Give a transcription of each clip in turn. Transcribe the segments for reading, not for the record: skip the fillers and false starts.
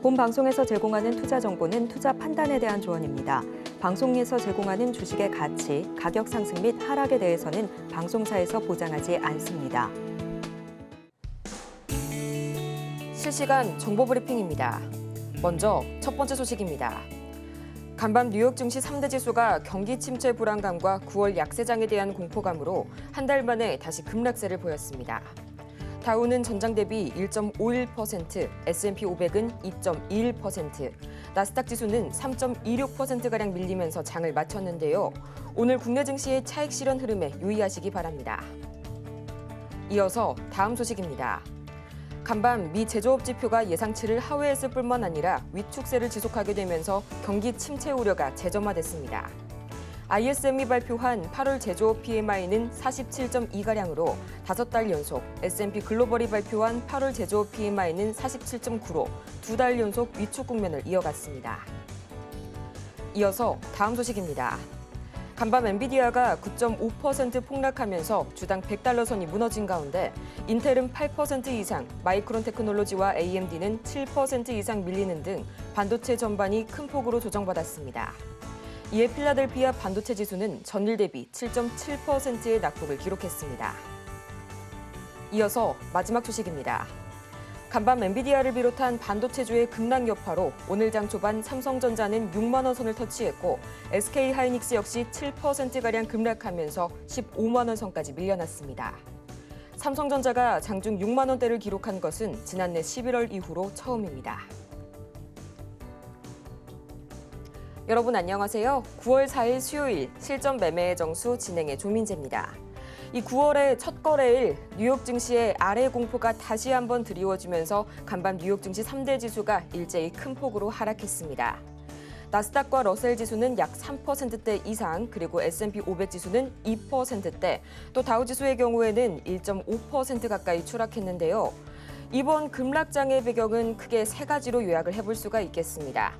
본 방송에서 제공하는 투자 정보는 투자 판단에 대한 조언입니다. 방송에서 제공하는 주식의 가치, 가격 상승 및 하락에 대해서는 방송사에서 보장하지 않습니다. 실시간 정보 브리핑입니다. 먼저 첫 번째 소식입니다. 간밤 뉴욕 증시 3대 지수가 경기 침체 불안감과 9월 약세장에 대한 공포감으로 한 달 만에 다시 급락세를 보였습니다. 다우는 전장 대비 1.51%, S&P 500은 2.21%, 나스닥 지수는 3.26%가량 밀리면서 장을 마쳤는데요. 오늘 국내 증시의 차익 실현 흐름에 유의하시기 바랍니다. 이어서 다음 소식입니다. 간밤 미 제조업 지표가 예상치를 하회했을 뿐만 아니라 위축세를 지속하게 되면서 경기 침체 우려가 재점화됐습니다. ISM이 발표한 8월 제조업 PMI는 47.2가량으로 5달 연속, S&P 글로벌이 발표한 8월 제조업 PMI는 47.9로 2달 연속 위축 국면을 이어갔습니다. 이어서 다음 소식입니다. 간밤 엔비디아가 9.5% 폭락하면서 주당 $100 선이 무너진 가운데 인텔은 8% 이상, 마이크론 테크놀로지와 AMD는 7% 이상 밀리는 등 반도체 전반이 큰 폭으로 조정받았습니다. 이에 필라델피아 반도체 지수는 전일 대비 7.7%의 낙폭을 기록했습니다. 이어서 마지막 소식입니다. 간밤 엔비디아를 비롯한 반도체주의 급락 여파로 오늘 장 초반 삼성전자는 6만 원 선을 터치했고 SK하이닉스 역시 7%가량 급락하면서 15만 원 선까지 밀려났습니다. 삼성전자가 장중 6만 원대를 기록한 것은 지난해 11월 이후로 처음입니다. 여러분 안녕하세요. 9월 4일 수요일 실전 매매의 정수 진행의 조민재입니다. 이 9월의 첫 거래일 뉴욕 증시의 아래 공포가 다시 한번 드리워지면서 간밤 뉴욕 증시 3대 지수가 일제히 큰 폭으로 하락했습니다. 나스닥과 러셀 지수는 약 3%대 이상, 그리고 S&P 500 지수는 2%대, 또 다우 지수의 경우에는 1.5% 가까이 추락했는데요. 이번 급락장의 배경은 크게 세 가지로 요약을 해볼 수가 있겠습니다.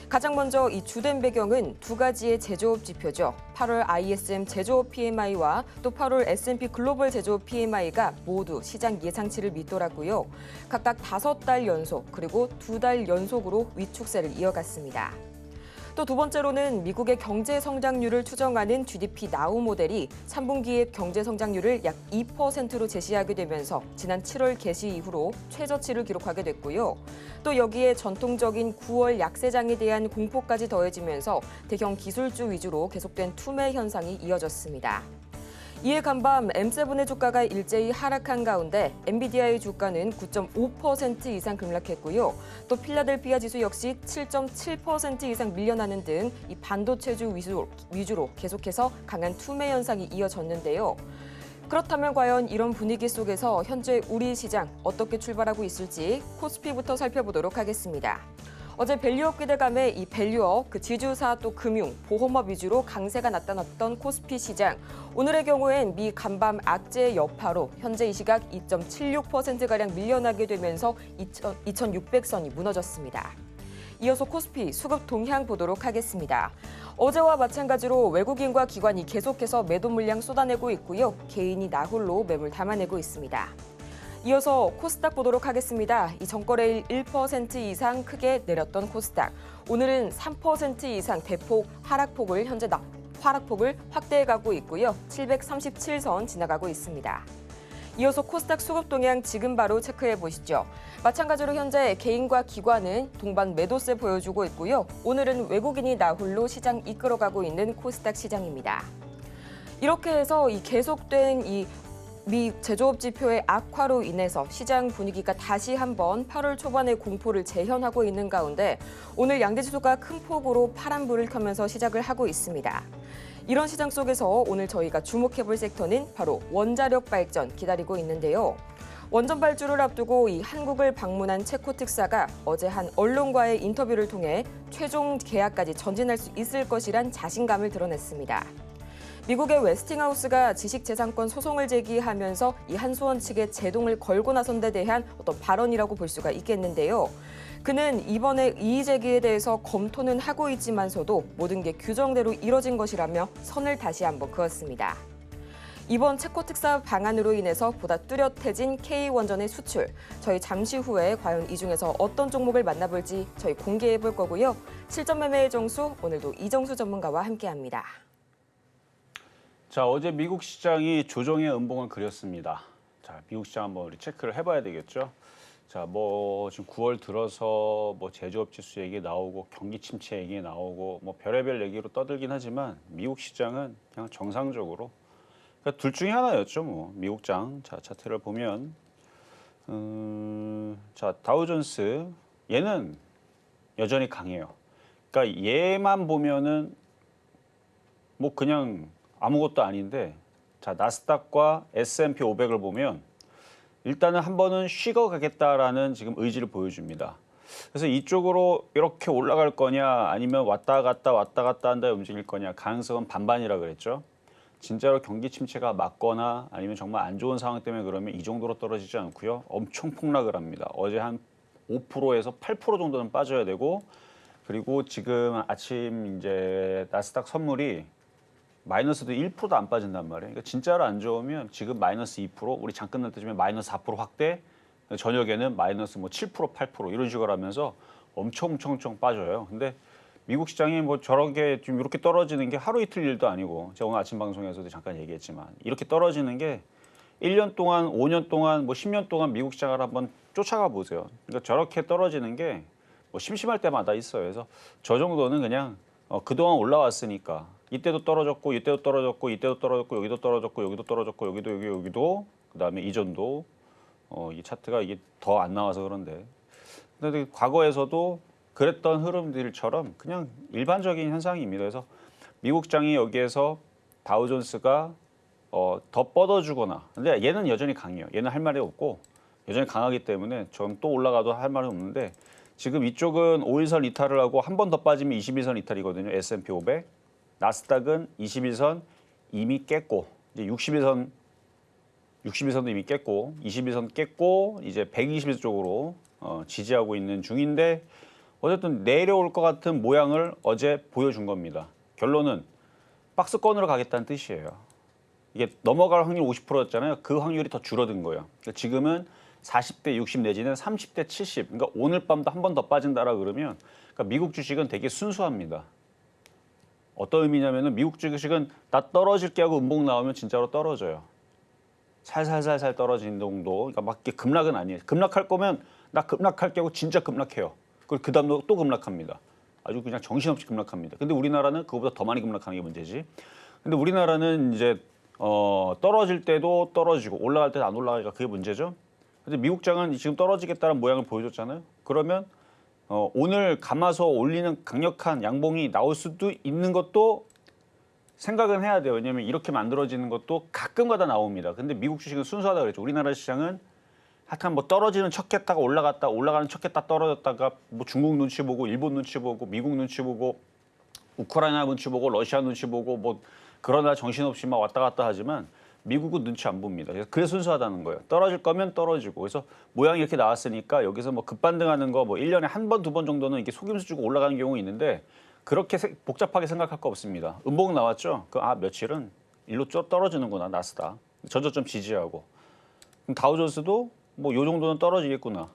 가장 먼저 이 주된 배경은 두 가지의 제조업 지표죠. 8월 ISM 제조업 PMI와 또 8월 S&P 글로벌 제조업 PMI가 모두 시장 예상치를 밑돌았고요. 각각 5달 연속 그리고 2달 연속으로 위축세를 이어갔습니다. 또 두 번째로는 미국의 경제 성장률을 추정하는 GDP 나우 모델이 3분기의 경제 성장률을 약 2%로 제시하게 되면서 지난 7월 개시 이후로 최저치를 기록하게 됐고요. 또 여기에 전통적인 9월 약세장에 대한 공포까지 더해지면서 대형 기술주 위주로 계속된 투매 현상이 이어졌습니다. 이에 간밤 M7의 주가가 일제히 하락한 가운데 엔비디아의 주가는 9.5% 이상 급락했고요. 또 필라델피아 지수 역시 7.7% 이상 밀려나는 등 이 반도체주 위주로 계속해서 강한 투매 현상이 이어졌는데요. 그렇다면 과연 이런 분위기 속에서 현재 우리 시장 어떻게 출발하고 있을지 코스피부터 살펴보도록 하겠습니다. 어제 밸류업 기대감에 이 밸류업, 지주사 또 금융, 보험업 위주로 강세가 나타났던 코스피 시장. 오늘의 경우엔 미 간밤 악재 여파로 현재 이 시각 2.76%가량 밀려나게 되면서 2,600선이 무너졌습니다. 이어서 코스피 수급 동향 보도록 하겠습니다. 어제와 마찬가지로 외국인과 기관이 계속해서 매도 물량 쏟아내고 있고요. 개인이 나홀로 매물 담아내고 있습니다. 이어서 코스닥 보도록 하겠습니다. 이 전거래일 1% 이상 크게 내렸던 코스닥. 오늘은 3% 이상 대폭 하락폭을 확대해가고 있고요. 737선 지나가고 있습니다. 이어서 코스닥 수급 동향 지금 바로 체크해 보시죠. 마찬가지로 현재 개인과 기관은 동반 매도세 보여주고 있고요. 오늘은 외국인이 나홀로 시장 이끌어가고 있는 코스닥 시장입니다. 이렇게 해서 이 계속된 미 제조업 지표의 악화로 인해서 시장 분위기가 다시 한번 8월 초반의 공포를 재현하고 있는 가운데 오늘 양대지수가 큰 폭으로 파란불을 켜면서 시작을 하고 있습니다. 이런 시장 속에서 오늘 저희가 주목해볼 섹터는 바로 원자력 발전 기다리고 있는데요. 원전 발주를 앞두고 이 한국을 방문한 체코 특사가 어제 한 언론과의 인터뷰를 통해 최종 계약까지 전진할 수 있을 것이란 자신감을 드러냈습니다. 미국의 웨스팅하우스가 지식재산권 소송을 제기하면서 이 한수원 측에 제동을 걸고 나선 데 대한 어떤 발언이라고 볼 수가 있겠는데요. 그는 이번에 이의 제기에 대해서 검토는 하고 있지만서도 모든 게 규정대로 이뤄진 것이라며 선을 다시 한번 그었습니다. 이번 채권 특사 방안으로 인해서 보다 뚜렷해진 K원전의 수출. 저희 잠시 후에 과연 이 중에서 어떤 종목을 만나볼지 저희 공개해 볼 거고요. 실전 매매의 정수, 오늘도 이정수 전문가와 함께합니다. 자, 어제 미국 시장이 조정의 음봉을 그렸습니다. 자, 미국 시장 한번 우리 체크를 해봐야 되겠죠. 자, 뭐 지금 9월 들어서 뭐 제조업 지수 얘기 나오고 경기 침체 얘기 나오고 뭐 별의별 얘기로 떠들긴 하지만 미국 시장은 그냥 정상적으로 그러니까 둘 중에 하나였죠. 뭐 미국장 자 차트를 보면 자 다우존스 얘는 여전히 강해요. 그러니까 얘만 보면은 뭐 그냥 아무것도 아닌데 자 나스닥과 S&P 500을 보면 일단은 한 번은 쉬고 가겠다라는 지금 의지를 보여줍니다. 그래서 이쪽으로 이렇게 올라갈 거냐 아니면 왔다 갔다 한 다음에 움직일 거냐 가능성은 반반이라 그랬죠. 진짜로 경기 침체가 맞거나 아니면 정말 안 좋은 상황 때문에 그러면 이 정도로 떨어지지 않고요. 엄청 폭락을 합니다. 어제 한 5%에서 8% 정도는 빠져야 되고 그리고 지금 아침 이제 나스닥 선물이 마이너스도 1%도 안 빠진단 말이에요. 그러니까 진짜로 안 좋으면 지금 마이너스 2%, 우리 장 끝날 때쯤에 마이너스 4% 확대, 저녁에는 마이너스 뭐 7%, 8% 이런 식으로 하면서 엄청 빠져요. 근데 미국 시장이 뭐 저렇게 좀 이렇게 떨어지는 게 하루 이틀 일도 아니고 제가 오늘 아침 방송에서도 잠깐 얘기했지만 이렇게 떨어지는 게 1년 동안, 5년 동안, 뭐 10년 동안 미국 시장을 한번 쫓아가 보세요. 그러니까 저렇게 떨어지는 게 뭐 심심할 때마다 있어요. 그래서 저 정도는 그냥 그동안 올라왔으니까 이때도 떨어졌고 이때도 떨어졌고 이때도 떨어졌고 여기도 떨어졌고 여기도 떨어졌고 여기도 그다음에 이전도 이 차트가 이게 더 안 나와서 그런데 근데 과거에서도 그랬던 흐름들처럼 그냥 일반적인 현상입니다. 그래서 미국 장이 여기에서 다우존스가 더 뻗어주거나 근데 얘는 여전히 강해요. 얘는 할 말이 없고 여전히 강하기 때문에 좀 또 올라가도 할 말은 없는데 지금 이쪽은 5일선 이탈을 하고 한 번 더 빠지면 21선 이탈이거든요. S&P 500. 나스닥은 21선 이미 깼고 이제 61선도 이미 깼고 21선 깼고 이제 120선 쪽으로 지지하고 있는 중인데 어쨌든 내려올 것 같은 모양을 어제 보여준 겁니다. 결론은 박스권으로 가겠다는 뜻이에요. 이게 넘어갈 확률 50%였잖아요. 그 확률이 더 줄어든 거예요. 그러니까 지금은 40대 60 내지는 30대 70. 그러니까 오늘 밤도 한 번 더 빠진다라 그러면 그러니까 미국 주식은 되게 순수합니다. 어떤 의미냐면은 미국 주식은 나 떨어질게 하고 음봉 나오면 진짜로 떨어져요. 살살살살 떨어지는 정도. 그러니까 막 이렇게 급락은 아니에요. 급락할 거면 나 급락할게 하고 진짜 급락해요. 그리고 그 다음도 또 급락합니다. 아주 그냥 정신없이 급락합니다. 근데 우리나라는 그거보다 더 많이 급락하는 게 문제지. 근데 우리나라는 이제 떨어질 때도 떨어지고 올라갈 때도 안 올라가니까 그게 문제죠. 근데 미국장은 지금 떨어지겠다는 모양을 보여줬잖아요. 그러면 오늘 감아서 올리는 강력한 양봉이 나올 수도 있는 것도 생각은 해야 돼요. 왜냐하면 이렇게 만들어지는 것도 가끔가다 나옵니다. 근데 미국 주식은 순수하다 그랬죠. 우리나라 시장은 하여튼 뭐 떨어지는 척했다가 올라갔다 올라가는 척했다 떨어졌다가 뭐 중국 눈치 보고 일본 눈치 보고 미국 눈치 보고 우크라이나 눈치 보고 러시아 눈치 보고 뭐 그러나 정신없이 막 왔다 갔다 하지만 미국은 눈치 안 봅니다. 그게 순수하다는 거예요. 떨어질 거면 떨어지고. 그래서 모양이 이렇게 나왔으니까 여기서 뭐 급반등하는 거 뭐 1년에 한 번, 두 번 정도는 이게 속임수 주고 올라가는 경우 있는데 그렇게 복잡하게 생각할 거 없습니다. 음봉 나왔죠? 며칠은 일로 떨어지는구나, 나스닥. 전저점 지지하고. 그럼 다우존스도 뭐 요 정도는 떨어지겠구나.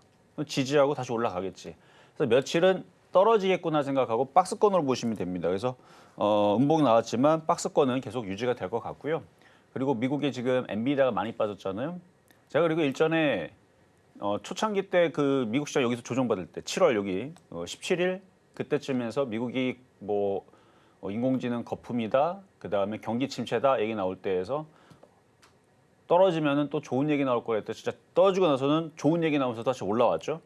지지하고 다시 올라가겠지. 그래서 며칠은 떨어지겠구나 생각하고 박스권으로 보시면 됩니다. 그래서 음봉 나왔지만 박스권은 계속 유지가 될 것 같고요. 그리고 미국에 지금 엔비디아가 많이 빠졌잖아요. 제가 그리고 일전에 초창기 때 그 미국 시장 여기서 조정받을 때 7월 여기 17일 그때쯤에서 미국이 뭐 인공지능 거품이다. 그다음에 경기 침체다 얘기 나올 때에서 떨어지면은 또 좋은 얘기 나올 거랬대. 진짜 떨어지고 나서는 좋은 얘기 나오면서 다시 올라왔죠.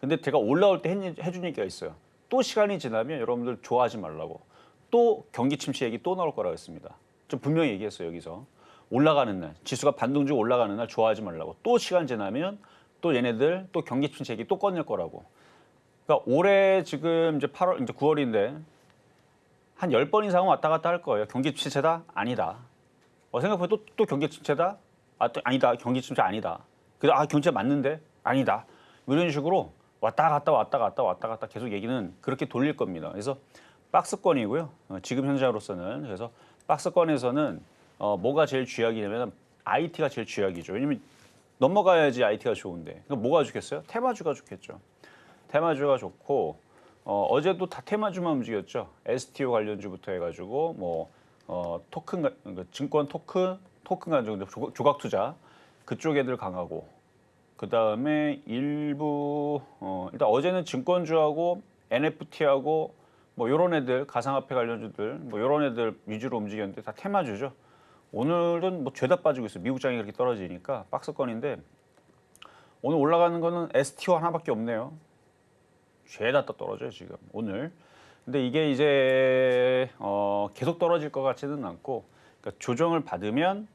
근데 제가 올라올 때 해준 얘기가 있어요. 또 시간이 지나면 여러분들 좋아하지 말라고. 또 경기 침체 얘기 또 나올 거라고 했습니다. 좀 분명히 얘기했어요. 여기서. 올라가는 날, 지수가 반등주 올라가는 날 좋아하지 말라고. 또 시간 지나면 또 얘네들 또 경기 침체 얘기 또 꺼낼 거라고. 그러니까 올해 지금 이제 8월, 이제 9월인데 한 10번 이상은 왔다 갔다 할 거예요. 경기 침체다? 아니다. 생각해보면 또 경기 침체다? 아니다. 경기 침체 아니다. 그래서 경제 맞는데? 아니다. 이런 식으로 왔다 갔다 계속 얘기는 그렇게 돌릴 겁니다. 그래서 박스권이고요. 지금 현재로서는. 그래서 박스권에서는 뭐가 제일 쥐약이냐면 IT가 제일 쥐약이죠. 왜냐면 넘어가야지 IT가 좋은데. 그럼 뭐가 좋겠어요? 테마주가 좋겠죠. 테마주가 좋고 어제도 다 테마주만 움직였죠. STO 관련주부터 해가지고 뭐 토큰 증권 토큰 가지고 조각 투자 그쪽 애들 강하고 그 다음에 일부 일단 어제는 증권주하고 NFT하고 뭐 요런 애들 가상화폐 관련주들 뭐 요런 애들 위주로 움직였는데 다 테마주죠. 오늘은 뭐 죄다 빠지고 있어요. 미국장이 그렇게 떨어지니까 박스권인데 오늘 올라가는 거는 STO 하나밖에 없네요. 죄다 떨어져요 지금 오늘. 근데 이게 이제 계속 떨어질 것 같지는 않고 그러니까 조정을 받으면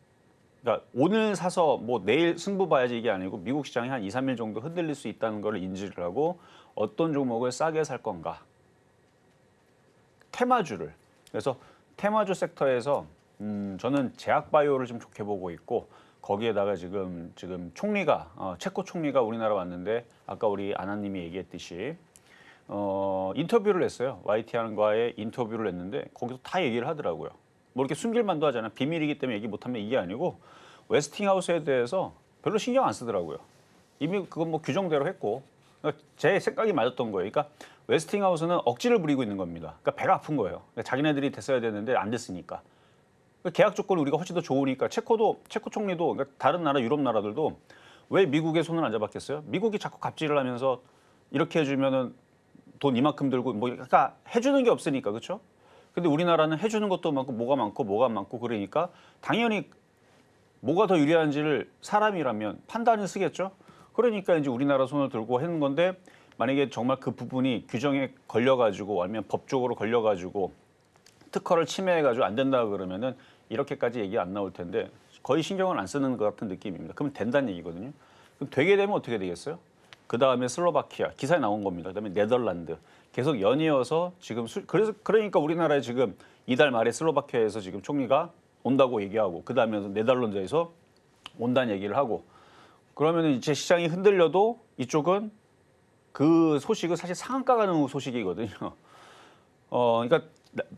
그러니까 오늘 사서 뭐 내일 승부 봐야지 이게 아니고 미국 시장이 한 2, 3일 정도 흔들릴 수 있다는 걸 인지를 하고 어떤 종목을 싸게 살 건가. 테마주를. 그래서 테마주 섹터에서 저는 제약바이오를 좀 좋게 보고 있고 거기에다가 지금 총리가 체코 총리가 우리나라 왔는데 아까 우리 아나님이 얘기했듯이 인터뷰를 했어요. YTN과의 인터뷰를 했는데 거기서 다 얘기를 하더라고요. 뭐 이렇게 숨길 만도 하잖아요. 비밀이기 때문에 얘기 못하면 이게 아니고 웨스팅하우스에 대해서 별로 신경 안 쓰더라고요. 이미 그건 뭐 규정대로 했고 그러니까 제 생각이 맞았던 거예요. 그러니까 웨스팅하우스는 억지를 부리고 있는 겁니다. 그러니까 배가 아픈 거예요. 그러니까 자기네들이 됐어야 되는데 안 됐으니까. 그러니까 계약 조건이 우리가 훨씬 더 좋으니까 체코 총리도 그러니까 다른 나라 유럽 나라들도 왜 미국의 손을 안 잡았겠어요? 미국이 자꾸 갑질을 하면서 이렇게 해주면은 돈 이만큼 들고 뭐 그러니까 해주는 게 없으니까 그렇죠? 근데 우리나라는 해주는 것도 많고 뭐가 많고 그러니까 당연히 뭐가 더 유리한지를 사람이라면 판단을 쓰겠죠. 그러니까 이제 우리나라 손을 들고 하는 건데 만약에 정말 그 부분이 규정에 걸려가지고 아니면 법적으로 걸려가지고 특허를 침해해가지고 안 된다 그러면은 이렇게까지 얘기 안 나올 텐데 거의 신경을 안 쓰는 것 같은 느낌입니다. 그러면 된다는 얘기거든요. 그럼 되게 되면 어떻게 되겠어요? 그 다음에 슬로바키아 기사에 나온 겁니다. 그다음에 네덜란드 계속 연이어서 지금 그러니까 우리나라에 지금 이달 말에 슬로바키아에서 지금 총리가 온다고 얘기하고 그 다음에 네덜란드에서 온다는 얘기를 하고 그러면 이제 시장이 흔들려도 이쪽은 그 소식은 사실 상한가 가는 소식이거든요. 그러니까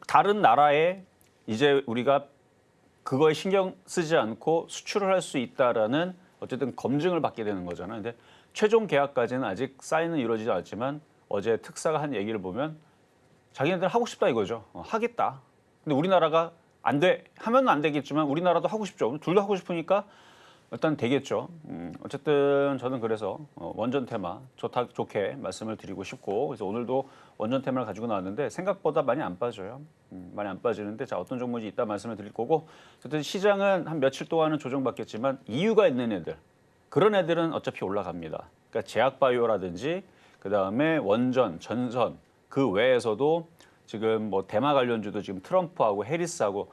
다른 나라에 이제 우리가 그거에 신경 쓰지 않고 수출을 할 수 있다라는 어쨌든 검증을 받게 되는 거잖아요. 근데 최종 계약까지는 아직 사인은 이루어지지 않았지만 어제 특사가 한 얘기를 보면 자기네들 하고 싶다 이거죠. 하겠다. 근데 우리나라가 안 돼. 하면 안 되겠지만 우리나라도 하고 싶죠. 둘 다 하고 싶으니까 일단 되겠죠. 어쨌든 저는 그래서 원전 테마 좋게 말씀을 드리고 싶고 그래서 오늘도 원전 테마를 가지고 나왔는데 생각보다 많이 안 빠져요. 많이 안 빠지는데 자 어떤 종목이 있다 말씀을 드릴 거고 어쨌든 시장은 한 며칠 동안은 조정받겠지만 이유가 있는 애들 그런 애들은 어차피 올라갑니다. 그러니까 제약바이오라든지 그다음에 원전, 전선 그 외에서도 지금 뭐 대마 관련주도 지금 트럼프하고 해리스하고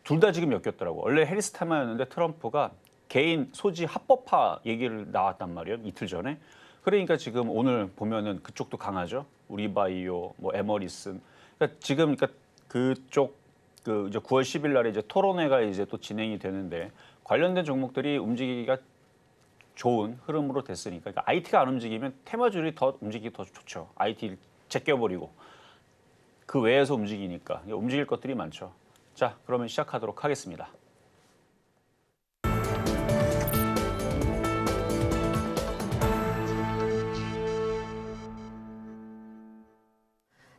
둘 다 지금 엮였더라고. 원래 해리스 테마였는데 트럼프가 개인 소지 합법화 얘기를 나왔단 말이에요. 이틀 전에. 그러니까 지금 오늘 보면은 그쪽도 강하죠. 우리바이오, 뭐 에머리슨. 그러니까 지금 그러니까 그쪽 그 이제 9월 10일 날에 이제 토론회가 이제 또 진행이 되는데 관련된 종목들이 움직이기가 좋은 흐름으로 됐으니까 그러니까 IT가 안 움직이면 테마주들이 더 움직이기 더 좋죠. IT 제껴버리고 그 외에서 움직이니까 움직일 것들이 많죠. 자, 그러면 시작하도록 하겠습니다.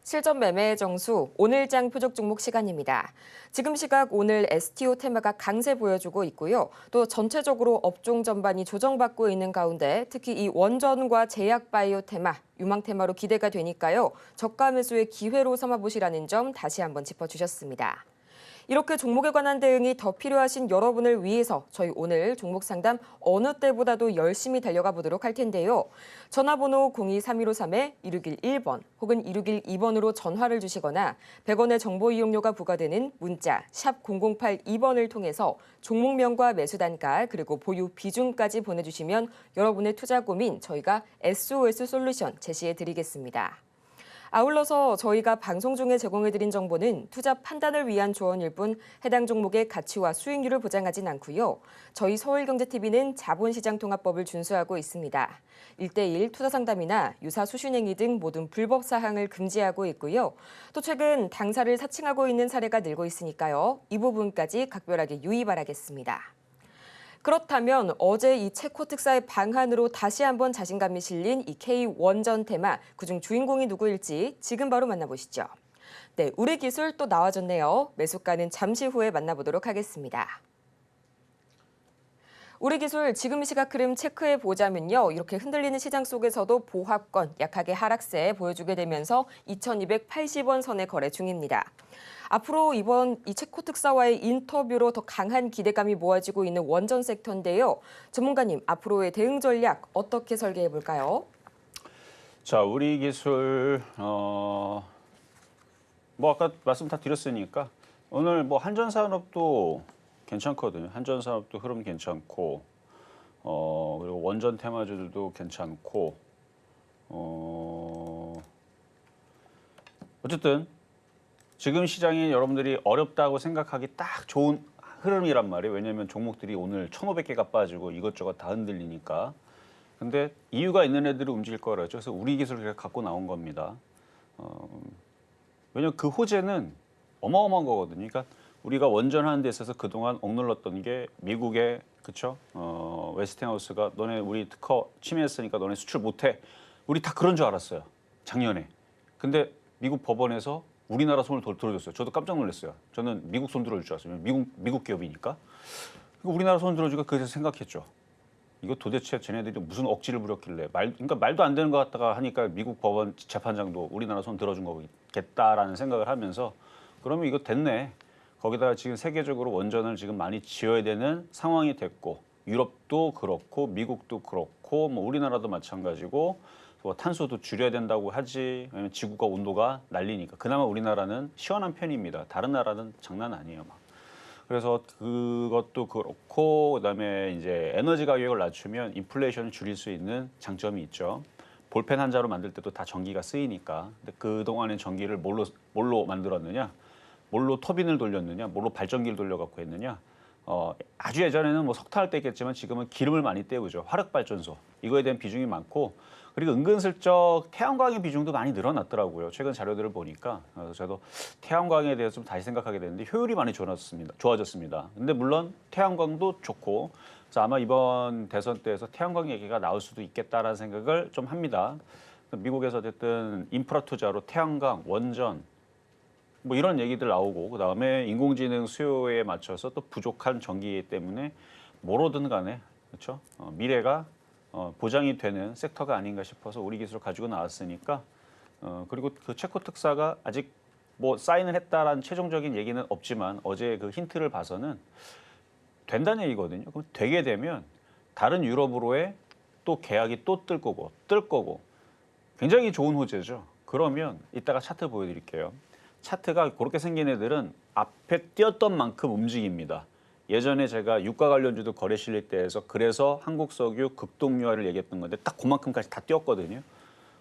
실전 매매의 정수, 오늘장 표적 종목 시간입니다. 지금 시각 오늘 STO 테마가 강세 보여주고 있고요. 또 전체적으로 업종 전반이 조정받고 있는 가운데 특히 이 원전과 제약바이오 테마, 유망 테마로 기대가 되니까요. 저가 매수의 기회로 삼아보시라는 점 다시 한번 짚어주셨습니다. 이렇게 종목에 관한 대응이 더 필요하신 여러분을 위해서 저희 오늘 종목 상담 어느 때보다도 열심히 달려가 보도록 할 텐데요. 전화번호 023153-1611번 혹은 1612번으로 전화를 주시거나 100원의 정보 이용료가 부과되는 문자 샵 0082번을 통해서 종목명과 매수 단가 그리고 보유 비중까지 보내주시면 여러분의 투자 고민 저희가 SOS 솔루션 제시해 드리겠습니다. 아울러서 저희가 방송 중에 제공해드린 정보는 투자 판단을 위한 조언일 뿐 해당 종목의 가치와 수익률을 보장하진 않고요. 저희 서울경제TV는 자본시장통합법을 준수하고 있습니다. 1:1 투자상담이나 유사 수신행위 등 모든 불법 사항을 금지하고 있고요. 또 최근 당사를 사칭하고 있는 사례가 늘고 있으니까요. 이 부분까지 각별하게 유의 바라겠습니다. 그렇다면 어제 이 체코 특사의 방한으로 다시 한번 자신감이 실린 이 K-원전 테마, 그중 주인공이 누구일지 지금 바로 만나보시죠. 네, 우리 기술 또 나와줬네요. 매수가는 잠시 후에 만나보도록 하겠습니다. 우리 기술 지금 시각 흐름 체크해 보자면요. 이렇게 흔들리는 시장 속에서도 보합권 약하게 하락세 보여주게 되면서 2280원 선에 거래 중입니다. 앞으로 이번 이 체코 특사와의 인터뷰로 더 강한 기대감이 모아지고 있는 원전 섹터인데요. 전문가님, 앞으로의 대응 전략 어떻게 설계해 볼까요? 자, 우리 기술 뭐 아까 말씀 다 드렸으니까 오늘 뭐 한전산업도 괜찮거든요. 한전산업도 흐름 괜찮고 그리고 원전 테마주들도 괜찮고 어쨌든 지금 시장이 여러분들이 어렵다고 생각하기 딱 좋은 흐름이란 말이에요. 왜냐하면 종목들이 오늘 1,500개가 빠지고 이것저것 다 흔들리니까. 근데 이유가 있는 애들이 움직일 거라죠. 그래서 우리 기술을 갖고 나온 겁니다. 왜냐하면 그 호재는 어마어마한 거거든요. 그러니까 우리가 원전하는 데 있어서 그동안 억눌렀던 게 미국의 그쵸? 웨스팅하우스가 너네 우리 특허 침해했으니까 너네 수출 못해. 우리 다 그런 줄 알았어요. 작년에. 근데 미국 법원에서 우리나라 손을 들어줬어요. 저도 깜짝 놀랐어요. 저는 미국 손 들어줄 줄 알았어요. 미국 기업이니까. 우리나라 손 들어주니까 그래서 생각했죠. 이거 도대체 쟤네들이 무슨 억지를 부렸길래 그러니까 말도 안 되는 것 같다가 하니까 미국 법원 재판장도 우리나라 손 들어준 거겠다라는 생각을 하면서 그러면 이거 됐네. 거기다가 지금 세계적으로 원전을 지금 많이 지어야 되는 상황이 됐고 유럽도 그렇고 미국도 그렇고 뭐 우리나라도 마찬가지고 뭐 탄소도 줄여야 된다고 하지. 왜냐면 지구가 온도가 난리니까. 그나마 우리나라는 시원한 편입니다. 다른 나라는 장난 아니에요. 막. 그래서 그것도 그렇고 그다음에 이제 에너지 가격을 낮추면 인플레이션을 줄일 수 있는 장점이 있죠. 볼펜 한 자로 만들 때도 다 전기가 쓰이니까. 근데 그동안엔 전기를 뭘로 만들었느냐? 뭘로 터빈을 돌렸느냐? 뭘로 발전기를 돌려갖고 했느냐? 아주 예전에는 뭐 석탄을 뗐겠지만 지금은 기름을 많이 때우죠. 화력발전소. 이거에 대한 비중이 많고 그리고 은근슬쩍 태양광의 비중도 많이 늘어났더라고요. 최근 자료들을 보니까. 그래서 저도 태양광에 대해서 좀 다시 생각하게 됐는데 효율이 많이 좋아졌습니다. 근데 물론 태양광도 좋고 그래서 아마 이번 대선 때에서 태양광 얘기가 나올 수도 있겠다라는 생각을 좀 합니다. 미국에서 어쨌든 인프라 투자로 태양광, 원전 뭐 이런 얘기들 나오고 그다음에 인공지능 수요에 맞춰서 또 부족한 전기 때문에 뭐로든 간에 그렇죠? 미래가 보장이 되는 섹터가 아닌가 싶어서 우리 기술을 가지고 나왔으니까 그리고 그 체코 특사가 아직 뭐 사인을 했다라는 최종적인 얘기는 없지만 어제 그 힌트를 봐서는 된다는 얘기거든요. 그럼 되게 되면 다른 유럽으로의 또 계약이 또 뜰 거고 굉장히 좋은 호재죠. 그러면 이따가 차트 보여드릴게요. 차트가 그렇게 생긴 애들은 앞에 뛰었던 만큼 움직입니다. 예전에 제가 유가 관련주도 거래 실릴 때에서 그래서 한국석유 급등유화를 얘기했던 건데 딱 그만큼까지 다 뛰었거든요.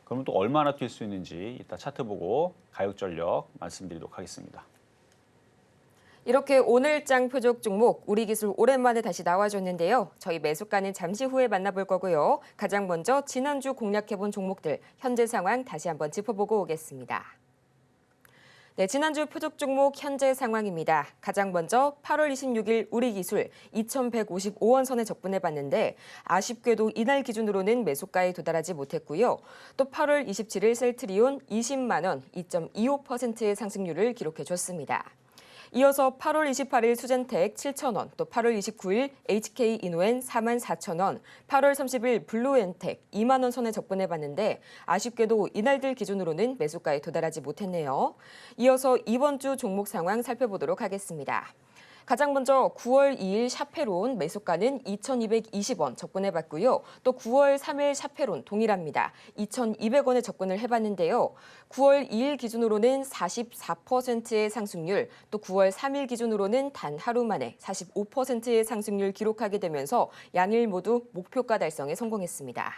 그러면 또 얼마나 뛸 수 있는지 이따 차트 보고 가격 전력 말씀드리도록 하겠습니다. 이렇게 오늘장 표적 종목 우리 기술 오랜만에 다시 나와줬는데요. 저희 매수가는 잠시 후에 만나볼 거고요. 가장 먼저 지난주 공략해본 종목들 현재 상황 다시 한번 짚어보고 오겠습니다. 네, 지난주 표적 종목 현재 상황입니다. 가장 먼저 8월 26일 우리 기술 2,155원 선에 접근해봤는데 아쉽게도 이날 기준으로는 매수가에 도달하지 못했고요. 또 8월 27일 셀트리온 20만 원, 2.25%의 상승률을 기록해줬습니다. 이어서 8월 28일 수젠텍 7,000원, 또 8월 29일 HK 이노엔 44,000원, 8월 30일 블루엔텍 2만 원 선에 접근해봤는데 아쉽게도 이날들 기준으로는 매수가에 도달하지 못했네요. 이어서 이번 주 종목 상황 살펴보도록 하겠습니다. 가장 먼저 9월 2일 샤페론 매수가는 2,220원 접근해봤고요. 또 9월 3일 샤페론 동일합니다. 2,200원에 접근을 해봤는데요. 9월 2일 기준으로는 44%의 상승률, 또 9월 3일 기준으로는 단 하루 만에 45%의 상승률 기록하게 되면서 양일 모두 목표가 달성에 성공했습니다.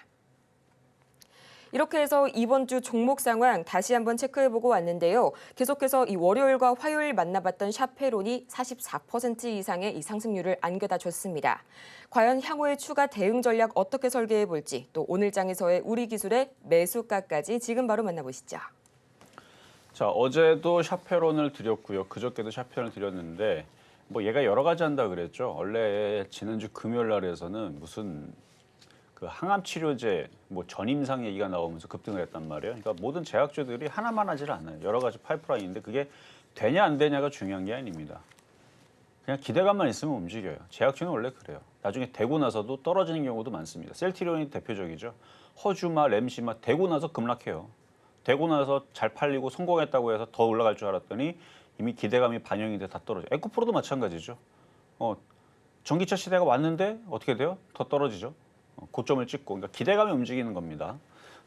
이렇게 해서 이번 주 종목 상황 다시 한번 체크해보고 왔는데요. 계속해서 이 월요일과 화요일 만나봤던 샤페론이 44% 이상의 이 상승률을 안겨다 줬습니다. 과연 향후의 추가 대응 전략 어떻게 설계해볼지, 또 오늘 장에서의 우리 기술의 매수가까지 지금 바로 만나보시죠. 자, 어제도 샤페론을 드렸고요. 그저께도 샤페론을 드렸는데 뭐 얘가 여러 가지 한다 그랬죠. 원래 지난주 금요일 날에서는 무슨 그 항암 치료제 뭐 전임상 얘기가 나오면서 급등을 했단 말이에요. 그러니까 모든 제약주들이 하나만 하질 않아요. 여러 가지 파이프라인인데 그게 되냐 안 되냐가 중요한 게 아닙니다. 그냥 기대감만 있으면 움직여요. 제약주는 원래 그래요. 나중에 되고 나서도 떨어지는 경우도 많습니다. 셀트리온이 대표적이죠. 허주마, 램시마 되고 나서 급락해요. 되고 나서 잘 팔리고 성공했다고 해서 더 올라갈 줄 알았더니 이미 기대감이 반영이 돼 다 떨어져요. 에코프로도 마찬가지죠. 전기차 시대가 왔는데 어떻게 돼요? 더 떨어지죠. 고점을 찍고, 그러니까 기대감이 움직이는 겁니다.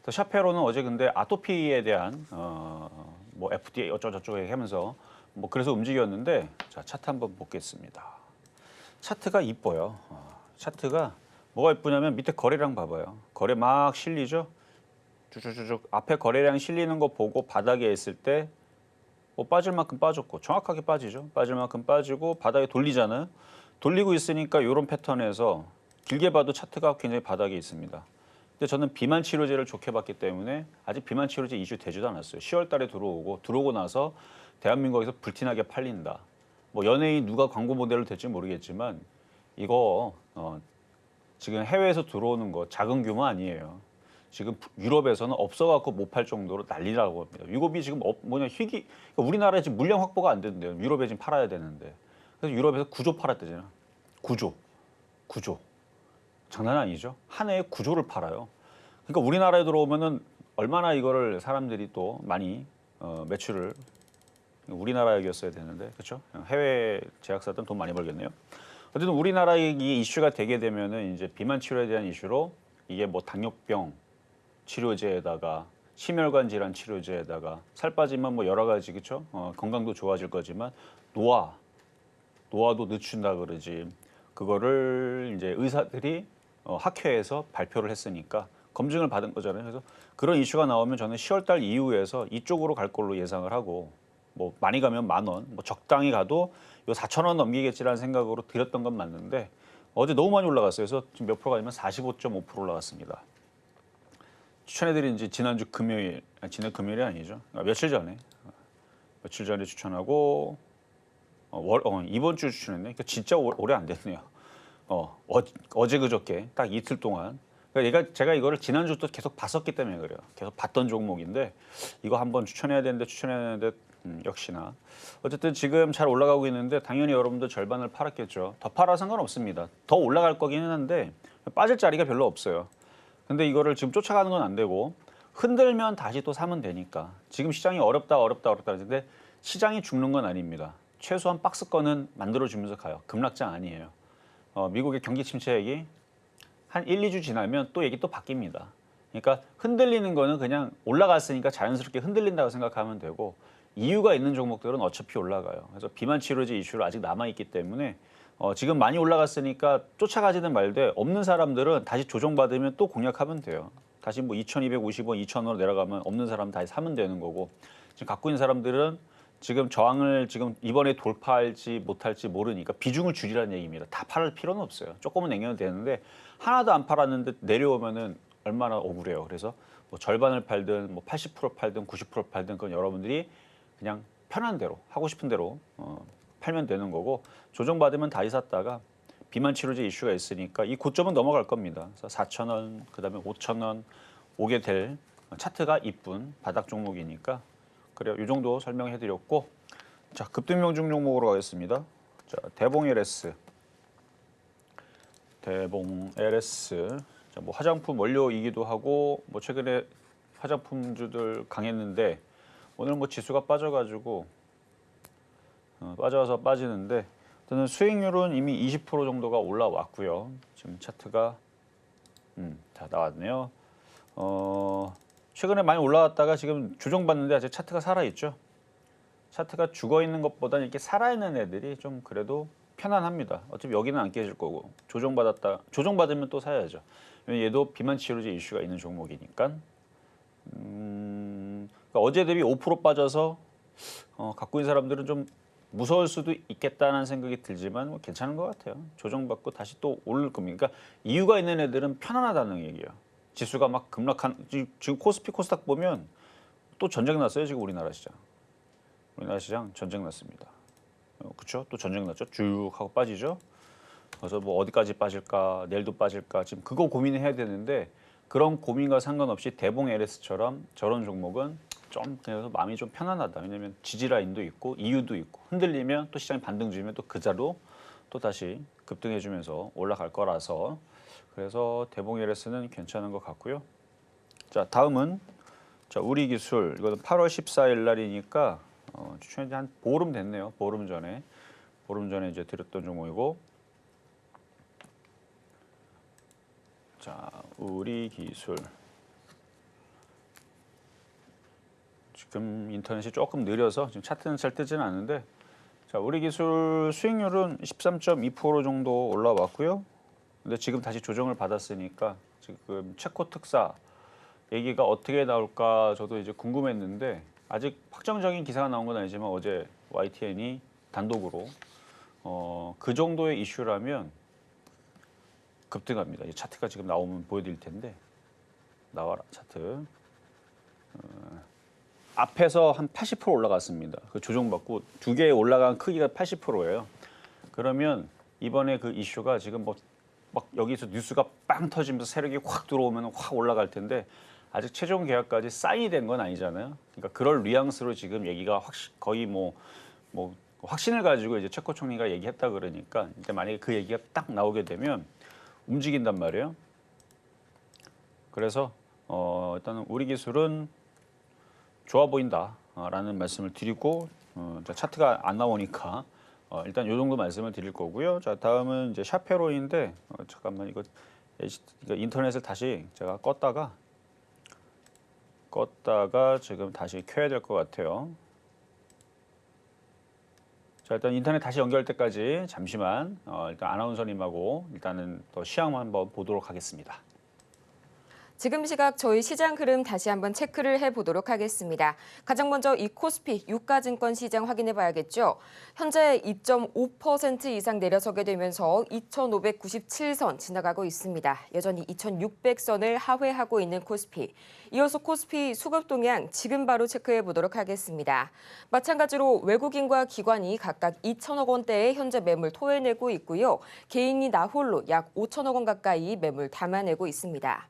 샤페로는 어제 근데 아토피에 대한 뭐 FDA 어쩌고저쩌고 얘기하면서 뭐 그래서 움직였는데, 자 차트 한번 보겠습니다. 차트가 이뻐요. 차트가 뭐가 이쁘냐면 밑에 거래량 봐봐요. 거래 막 실리죠. 쭉쭉쭉 앞에 거래량 실리는 거 보고 바닥에 있을 때 빠질 만큼 빠졌고 정확하게 빠지죠. 빠질 만큼 빠지고 바닥에 돌리잖아요. 돌리고 있으니까 이런 패턴에서 길게 봐도 차트가 굉장히 바닥에 있습니다. 근데 저는 비만 치료제를 좋게 봤기 때문에 아직 비만 치료제 이슈 되지도 않았어요. 10월 달에 들어오고 나서 대한민국에서 불티나게 팔린다. 뭐 연예인 누가 광고 모델로 될지 모르겠지만 이거 지금 해외에서 들어오는 거 작은 규모 아니에요. 지금 유럽에서는 없어갖고 못 팔 정도로 난리라고 합니다. 유럽이 지금 그러니까 우리나라에 지금 물량 확보가 안 된대요. 유럽에 지금 팔아야 되는데. 그래서 유럽에서 9조 팔았대잖아. 9조. 장난 아니죠? 한 해에 9조를 팔아요. 그러니까 우리나라에 들어오면은 얼마나 이거를 사람들이 또 많이 매출을 우리나라역이었어야 되는데, 그렇죠? 해외 제약사들은 돈 많이 벌겠네요. 어쨌든 우리나라에 이 이슈가 되게 되면은 이제 비만 치료에 대한 이슈로 이게 뭐 당뇨병 치료제에다가 심혈관 질환 치료제에다가 살 빠지면 뭐 여러 가지, 그렇죠? 건강도 좋아질 거지만 노화도 늦춘다 그러지. 그거를 이제 의사들이 학회에서 발표를 했으니까 검증을 받은 거잖아요. 그래서 그런 이슈가 나오면 저는 10월 달 이후에서 이쪽으로 갈 걸로 예상을 하고, 뭐 많이 가면 10,000원, 뭐 적당히 가도 요 4,000원 넘기겠지라는 생각으로 드렸던 건 맞는데 어제 너무 많이 올라갔어요. 그래서 지금 몇 프로가 아니면 45.5% 올라갔습니다. 추천해드린 지 지난주 금요일, 지난 금요일이 아니죠. 며칠 전에 추천하고 이번 주 추천했네. 그러니까 진짜 오래 안 됐네요. 어제 그저께 딱 이틀 동안. 그러니까 제가 이거를 지난주도 계속 봤었기 때문에 그래요. 계속 봤던 종목인데 이거 한번 추천해야 되는데 역시나 어쨌든 지금 잘 올라가고 있는데 당연히 여러분들 절반을 팔았겠죠. 더 팔아 상관없습니다. 더 올라갈 거기는 한데 빠질 자리가 별로 없어요. 근데 이거를 지금 쫓아가는 건 안 되고 흔들면 다시 또 사면 되니까. 지금 시장이 어렵다 하는데 시장이 죽는 건 아닙니다. 최소한 박스권은 만들어주면서 가요. 급락장 아니에요. 미국의 경기 침체 얘기 한 1, 2주 지나면 또 얘기 또 바뀝니다. 그러니까 흔들리는 거는 그냥 올라갔으니까 자연스럽게 흔들린다고 생각하면 되고, 이유가 있는 종목들은 어차피 올라가요. 그래서 비만 치료제 이슈로 아직 남아있기 때문에 지금 많이 올라갔으니까 쫓아가지든 말되 없는 사람들은 다시 조정받으면 또 공략하면 돼요. 다시 뭐 2,250원, 2,000원으로 내려가면 없는 사람 다시 사면 되는 거고, 지금 갖고 있는 사람들은 지금 저항을 지금 이번에 돌파할지 못할지 모르니까 비중을 줄이라는 얘기입니다. 다 팔을 필요는 없어요. 조금은 남겨도 되는데 하나도 안 팔았는데 내려오면은 얼마나 억울해요. 그래서 뭐 절반을 팔든 뭐 80% 팔든 90% 팔든 그건 여러분들이 그냥 편한 대로 하고 싶은 대로 팔면 되는 거고, 조정받으면 다시 샀다가 비만 치료제 이슈가 있으니까 이 고점은 넘어갈 겁니다. 그래서 4,000원, 그다음에 5,000원 오게 될 차트가 이쁜 바닥 종목이니까 그래요. 이 정도 설명해드렸고, 자 급등명중 종목으로 가겠습니다. 자 대봉 LS, 자, 뭐 화장품 원료이기도 하고 뭐 최근에 화장품주들 강했는데 오늘 뭐 지수가 빠져가지고 빠져서 빠지는데, 저는 수익률은 이미 20% 정도가 올라왔고요. 지금 차트가 자 나왔네요. 최근에 많이 올라왔다가 지금 조정받는데 아직 차트가 살아있죠. 차트가 죽어있는 것보다는 이렇게 살아있는 애들이 좀 그래도 편안합니다. 어차피 여기는 안 깨질 거고, 조정받으면 또 사야죠. 얘도 비만 치료제 이슈가 있는 종목이니까 그러니까 어제 대비 5% 빠져서 갖고 있는 사람들은 좀 무서울 수도 있겠다는 생각이 들지만 뭐 괜찮은 것 같아요. 조정받고 다시 또 오를 겁니다. 그러니까 이유가 있는 애들은 편안하다는 얘기예요. 지수가 막 급락한 지금 코스피 코스닥 보면 또 전쟁 났어요. 지금 우리나라 시장. 우리나라 시장 전쟁 났습니다. 그렇죠? 또 전쟁 났죠. 쭉 하고 빠지죠. 그래서 뭐 어디까지 빠질까, 내일도 빠질까 지금 그거 고민해야 되는데 그런 고민과 상관없이 대봉 LS처럼 저런 종목은 좀 그래서 마음이 좀 편안하다. 왜냐하면 지지 라인도 있고 이유도 있고 흔들리면 또 시장이 반등 주면 또 그 자로 또 다시 급등해주면서 올라갈 거라서 그래서 대봉 LS는 괜찮은 것 같고요. 자 다음은 자 우리기술 이거는 8월 14일 날이니까 추천이 한 보름 됐네요. 보름 전에 이제 드렸던 종목이고. 자, 우리기술 지금 인터넷이 조금 느려서 지금 차트는 잘 뜨지는 않는데 자, 우리기술 수익률은 13.2% 정도 올라왔고요. 근데 지금 다시 조정을 받았으니까 지금 체코 특사 얘기가 어떻게 나올까 저도 이제 궁금했는데 아직 확정적인 기사가 나온 건 아니지만 어제 YTN이 단독으로 그 정도의 이슈라면 급등합니다. 이 차트가 지금 나오면 보여드릴 텐데 나와라 차트. 앞에서 한 80% 올라갔습니다. 그 조정받고 두 개 올라간 크기가 80%예요. 그러면 이번에 그 이슈가 지금 뭐 막 여기서 뉴스가 빵 터지면서 세력이 확 들어오면 확 올라갈 텐데 아직 최종 계약까지 사인이 된 건 아니잖아요. 그러니까 그럴 뉘앙스로 지금 얘기가 거의 뭐 확신을 가지고 이제 체코 총리가 얘기했다 그러니까 이제 만약에 그 얘기가 딱 나오게 되면 움직인단 말이에요. 그래서 일단은 우리 기술은 좋아 보인다라는 말씀을 드리고 차트가 안 나오니까 일단 이 정도 말씀을 드릴 거고요. 자 다음은 이제 샤페로인데 잠깐만 이거 인터넷을 다시 제가 껐다가 지금 다시 켜야 될 것 같아요. 자 일단 인터넷 다시 연결할 때까지 잠시만 일단 아나운서님하고 일단은 또 시황 한번 보도록 하겠습니다. 지금 시각 저희 시장 흐름 다시 한번 체크를 해보도록 하겠습니다. 가장 먼저 이 코스피 유가증권 시장 확인해 봐야겠죠. 현재 2.5% 이상 내려서게 되면서 2,597선 지나가고 있습니다. 여전히 2,600선을 하회하고 있는 코스피. 이어서 코스피 수급 동향 지금 바로 체크해 보도록 하겠습니다. 마찬가지로 외국인과 기관이 각각 2천억 원대의 현재 매물 토해내고 있고요. 개인이 나홀로 약 5천억 원 가까이 매물 담아내고 있습니다.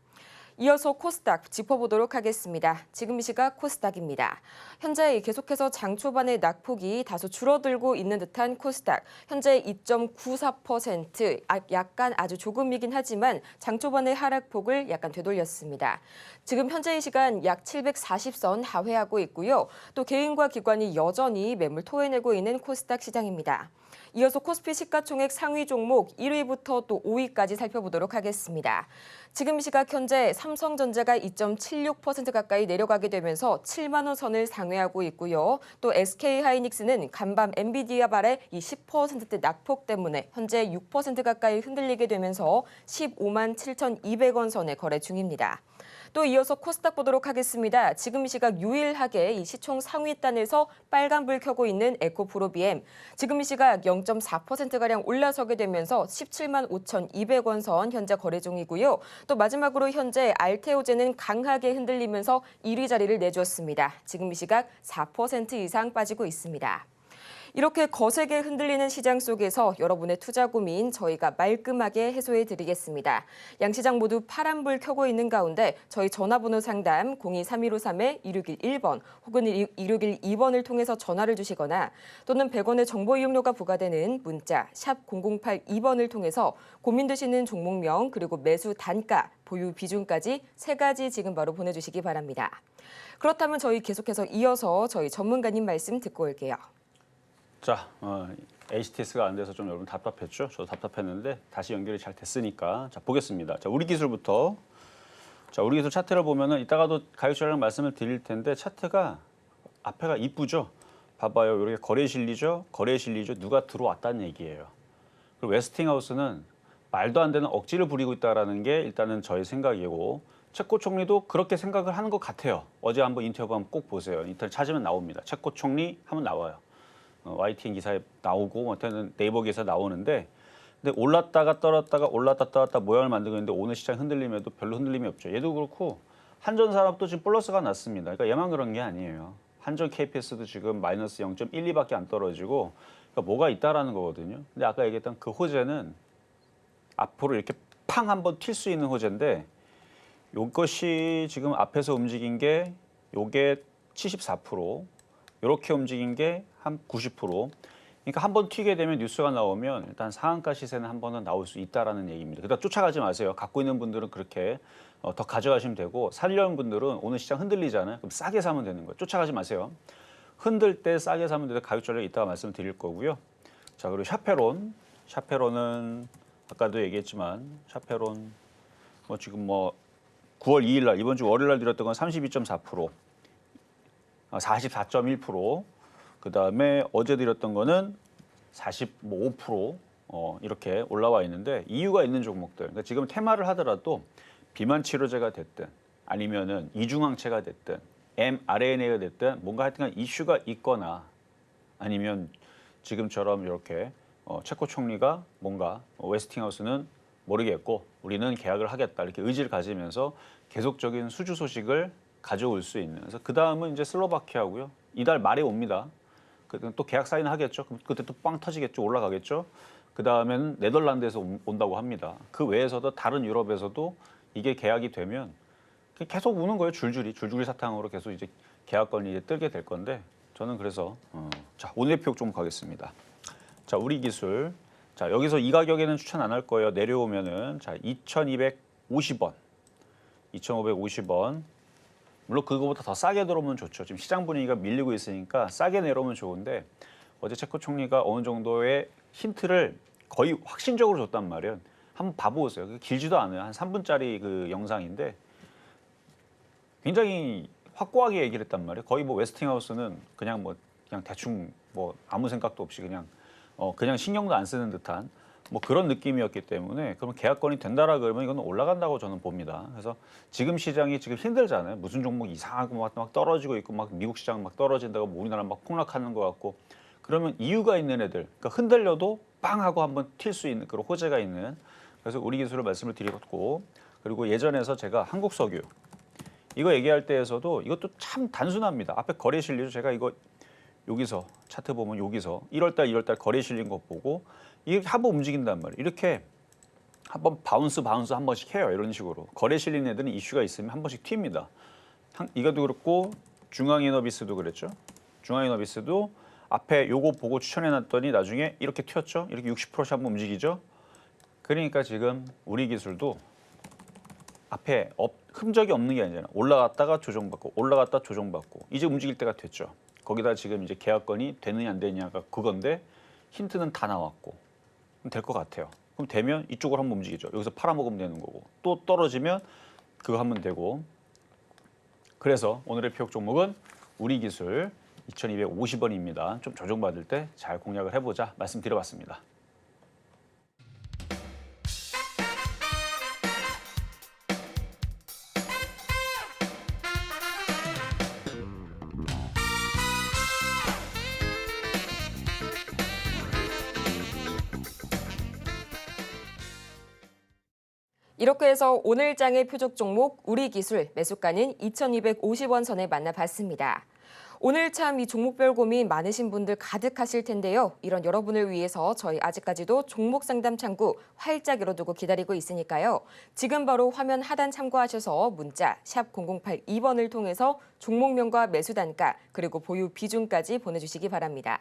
이어서 코스닥 짚어보도록 하겠습니다. 지금 이 시각 코스닥입니다. 현재 계속해서 장 초반의 낙폭이 다소 줄어들고 있는 듯한 코스닥. 현재 2.94%, 약간 아주 조금이긴 하지만 장 초반의 하락폭을 약간 되돌렸습니다. 지금 현재 이 시간 약 740선 하회하고 있고요. 또 개인과 기관이 여전히 매물 토해내고 있는 코스닥 시장입니다. 이어서 코스피 시가총액 상위 종목 1위부터 또 5위까지 살펴보도록 하겠습니다. 지금 시각 현재 삼성전자가 2.76% 가까이 내려가게 되면서 7만 원 선을 상회하고 있고요. 또 SK하이닉스는 간밤 엔비디아 발의 이 10%대 낙폭 때문에 현재 6% 가까이 흔들리게 되면서 15만 7,200원 선에 거래 중입니다. 또 이어서 코스닥 보도록 하겠습니다. 지금 시각 유일하게 이 시총 상위단에서 빨간불 켜고 있는 에코프로비엠. 지금 이 시각 0.4%가량 올라서게 되면서 17만 5,200원 선 현재 거래 중이고요. 또 마지막으로 현재 알테오제는 강하게 흔들리면서 1위 자리를 내주었습니다. 지금 이 시각 4% 이상 빠지고 있습니다. 이렇게 거세게 흔들리는 시장 속에서 여러분의 투자 고민 저희가 말끔하게 해소해 드리겠습니다. 양 시장 모두 파란불 켜고 있는 가운데 저희 전화번호 상담 02-3253-2611번 혹은 2612번을 통해서 전화를 주시거나 또는 100원의 정보 이용료가 부과되는 문자 샵 0082번을 통해서 고민되시는 종목명 그리고 매수 단가, 보유 비중까지 3가지 지금 바로 보내주시기 바랍니다. 그렇다면 저희 계속해서 이어서 저희 전문가님 말씀 듣고 올게요. 자, HTS가 안 돼서 좀 여러분 답답했죠? 저도 답답했는데 다시 연결이 잘 됐으니까 자 보겠습니다. 자, 우리 기술부터. 자, 우리 기술 차트를 보면은 이따가도 가격전략 말씀을 드릴 텐데 차트가 앞에가 이쁘죠? 봐봐요. 이렇게 거래 실리죠? 거래 실리죠? 누가 들어왔다는 얘기예요. 그리고 웨스팅하우스는 말도 안 되는 억지를 부리고 있다라는 게 일단은 저의 생각이고 체코 총리도 그렇게 생각을 하는 것 같아요. 어제 한번 인터뷰 한번 꼭 보세요. 인터넷 찾으면 나옵니다. 체코 총리 하면 나와요. YTN 기사에 나오고 어떤 네이버 기사에 나오는데 근데 올랐다가 떨었다가 올랐다 떨었다 모양을 만들고 있는데 오늘 시장 흔들림에도 별로 흔들림이 없죠. 얘도 그렇고 한전산업도 지금 플러스가 났습니다. 그러니까 얘만 그런 게 아니에요. 한전 KPS도 지금 마이너스 0.12밖에 안 떨어지고 그러니까 뭐가 있다라는 거거든요. 근데 아까 얘기했던 그 호재는 앞으로 이렇게 팡 한번 튈 수 있는 호재인데 이것이 지금 앞에서 움직인 게 요게 74%, 이렇게 움직인 게 한 90%. 그러니까 한번 튀게 되면 뉴스가 나오면 일단 상한가 시세는 한 번은 나올 수 있다라는 얘기입니다. 그러니까 쫓아가지 마세요. 갖고 있는 분들은 그렇게 더 가져가시면 되고 살려는 분들은 오늘 시장 흔들리잖아요. 그럼 싸게 사면 되는 거예요. 쫓아가지 마세요. 흔들 때 싸게 사면 되는데 가격 전략 이따가 말씀드릴 거고요. 자 그리고 샤페론은 아까도 얘기했지만 샤페론 뭐 지금 뭐 9월 2일 날 이번 주 월요일 날 드렸던 건 32.4%, 44.1%, 그다음에 어제 드렸던 거는 45% 이렇게 올라와 있는데 이유가 있는 종목들. 그러니까 지금 테마를 하더라도 비만 치료제가 됐든 아니면은 이중항체가 됐든 mRNA가 됐든 뭔가 하여튼 이슈가 있거나 아니면 지금처럼 이렇게 체코 총리가 뭔가 웨스팅하우스는 모르겠고 우리는 계약을 하겠다 이렇게 의지를 가지면서 계속적인 수주 소식을 가져올 수 있는. 그래서 그 다음은 이제 슬로바키아고요. 이달 말에 옵니다. 그때 또 계약 사인 하겠죠. 그때 또 빵 터지겠죠. 올라가겠죠. 그 다음에는 네덜란드에서 온다고 합니다. 그 외에서도 다른 유럽에서도 이게 계약이 되면 계속 우는 거예요. 줄줄이 사탕으로 계속 이제 계약건이 이제 뜨게 될 건데 저는 그래서 자 오늘의 표적 종목 가겠습니다. 자 우리 기술. 자 여기서 이 가격에는 추천 안 할 거예요. 내려오면은 자 2,250원, 2,550원. 물론 그거보다 더 싸게 들어오면 좋죠. 지금 시장 분위기가 밀리고 있으니까 싸게 내려오면 좋은데 어제 체코 총리가 어느 정도의 힌트를 거의 확신적으로 줬단 말이에요. 한번 봐보세요. 길지도 않아요. 한 3분짜리 그 영상인데 굉장히 확고하게 얘기를 했단 말이에요. 거의 뭐 웨스팅하우스는 그냥 대충 뭐 아무 생각도 없이 그냥 신경도 안 쓰는 듯한 뭐 그런 느낌이었기 때문에 그러면 계약건이 된다라 그러면 이건 올라간다고 저는 봅니다. 그래서 지금 시장이 지금 힘들잖아요. 무슨 종목 이상하고 막 떨어지고 있고 막 미국 시장 막 떨어진다고 뭐 우리나라 막 폭락하는 것 같고 그러면 이유가 있는 애들 그러니까 흔들려도 빵 하고 한번 튈 수 있는 그런 호재가 있는 그래서 우리 기술을 말씀을 드리고 그리고 예전에서 제가 한국석유 이거 얘기할 때에서도 이것도 참 단순합니다. 앞에 거래 실리죠. 제가 이거 여기서 차트 보면 여기서 1월달 거래 실린 거 보고 이렇게 한번 움직인단 말이에요. 이렇게 한번 바운스 한 번씩 해요. 이런 식으로 거래 실린 애들은 이슈가 있으면 한 번씩 튑니다. 이것도 그렇고 중앙이너비스도 그랬죠. 중앙이너비스도 앞에 요거 보고 추천해놨더니 나중에 이렇게 튀었죠. 이렇게 60%씩 한번 움직이죠. 그러니까 지금 우리 기술도 앞에 흔적이 없는 게 아니잖아요. 올라갔다가 조정받고 올라갔다 조정받고 이제 움직일 때가 됐죠. 거기다 지금 이제 계약건이 되느냐 안 되느냐가 그건데 힌트는 다 나왔고 될 것 같아요. 그럼 되면 이쪽으로 한번 움직이죠. 여기서 팔아먹으면 되는 거고 또 떨어지면 그거 하면 되고 그래서 오늘의 표적 종목은 우리 기술 2,250원입니다. 좀 조정받을 때 잘 공략을 해보자 말씀드려봤습니다. 이렇게 해서 오늘 장의 표적 종목 우리 기술 매수가는 2,250원 선에 만나봤습니다. 오늘 참 이 종목별 고민 많으신 분들 가득하실 텐데요. 이런 여러분을 위해서 저희 아직까지도 종목 상담 창구 활짝 열어두고 기다리고 있으니까요. 지금 바로 화면 하단 참고하셔서 문자 샵 0082번을 통해서 종목명과 매수 단가 그리고 보유 비중까지 보내주시기 바랍니다.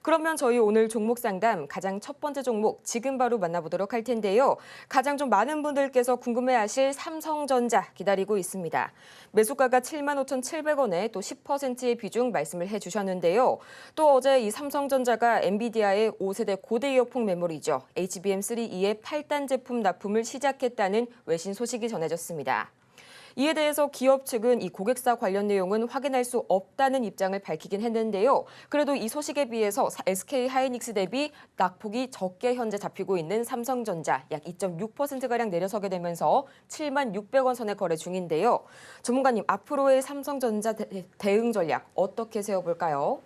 그러면 저희 오늘 종목 상담 가장 첫 번째 종목 지금 바로 만나보도록 할 텐데요. 가장 좀 많은 분들께서 궁금해하실 삼성전자 기다리고 있습니다. 매수가가 75,700원에 또 10%의 비중 말씀을 해주셨는데요. 또 어제 이 삼성전자가 엔비디아의 5세대 고대 이어폰 메모리죠. HBM3E의 8단 제품 납품을 시작했다는 외신 소식이 전해졌습니다. 이에 대해서 기업 측은 이 고객사 관련 내용은 확인할 수 없다는 입장을 밝히긴 했는데요. 그래도 이 소식에 비해서 SK 하이닉스 대비 낙폭이 적게 현재 잡히고 있는 삼성전자 약 2.6%가량 내려서게 되면서 7만 600원 선에 거래 중인데요. 전문가님, 앞으로의 삼성전자 대응 전략 어떻게 세워볼까요?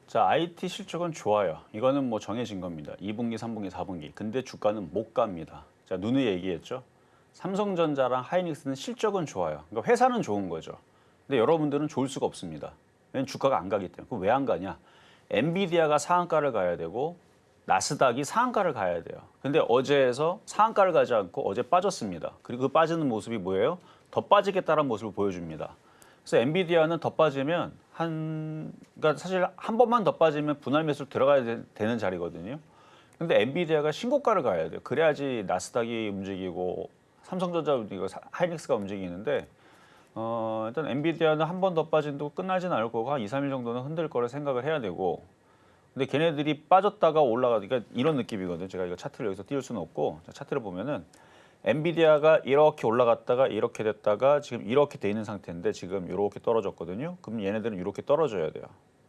자, IT 실적은 좋아요. 이거는 뭐 정해진 겁니다. 2분기, 3분기, 4분기. 근데 주가는 못 갑니다. 자, 누누이 얘기했죠. 삼성전자랑 하이닉스는 실적은 좋아요. 그러니까 회사는 좋은 거죠. 근데 여러분들은 좋을 수가 없습니다. 왜냐면 주가가 안 가기 때문에. 그럼 왜 안 가냐? 엔비디아가 상한가를 가야 되고 나스닥이 상한가를 가야 돼요. 근데 어제에서 상한가를 가지 않고 어제 빠졌습니다. 그리고 그 빠지는 모습이 뭐예요? 더 빠지겠다는 모습을 보여줍니다. 그래서 엔비디아는 더 빠지면 그러니까 사실 한 번만 더 빠지면 분할 매수 들어가야 되는 자리거든요. 근데 엔비디아가 신고가를 가야 돼요. 그래야지 나스닥이 움직이고 삼성전자 움직이고 하이닉스가 움직이는데 일단 엔비디아는 한 번 더 빠진다고 끝나진 않을 거고 한 2, 3일 정도는 흔들 거라 생각을 해야 되고 근데 걔네들이 빠졌다가 올라가니까 이런 느낌이거든요. 제가 이거 차트를 여기서 띄울 수는 없고 차트를 보면은 엔비디아가 이렇게 올라갔다가 이렇게 됐다가 지금 이렇게 돼 있는 상태인데 지금 이렇게 떨어졌거든요. 그럼 얘네들은 이렇게 떨어져야 돼요.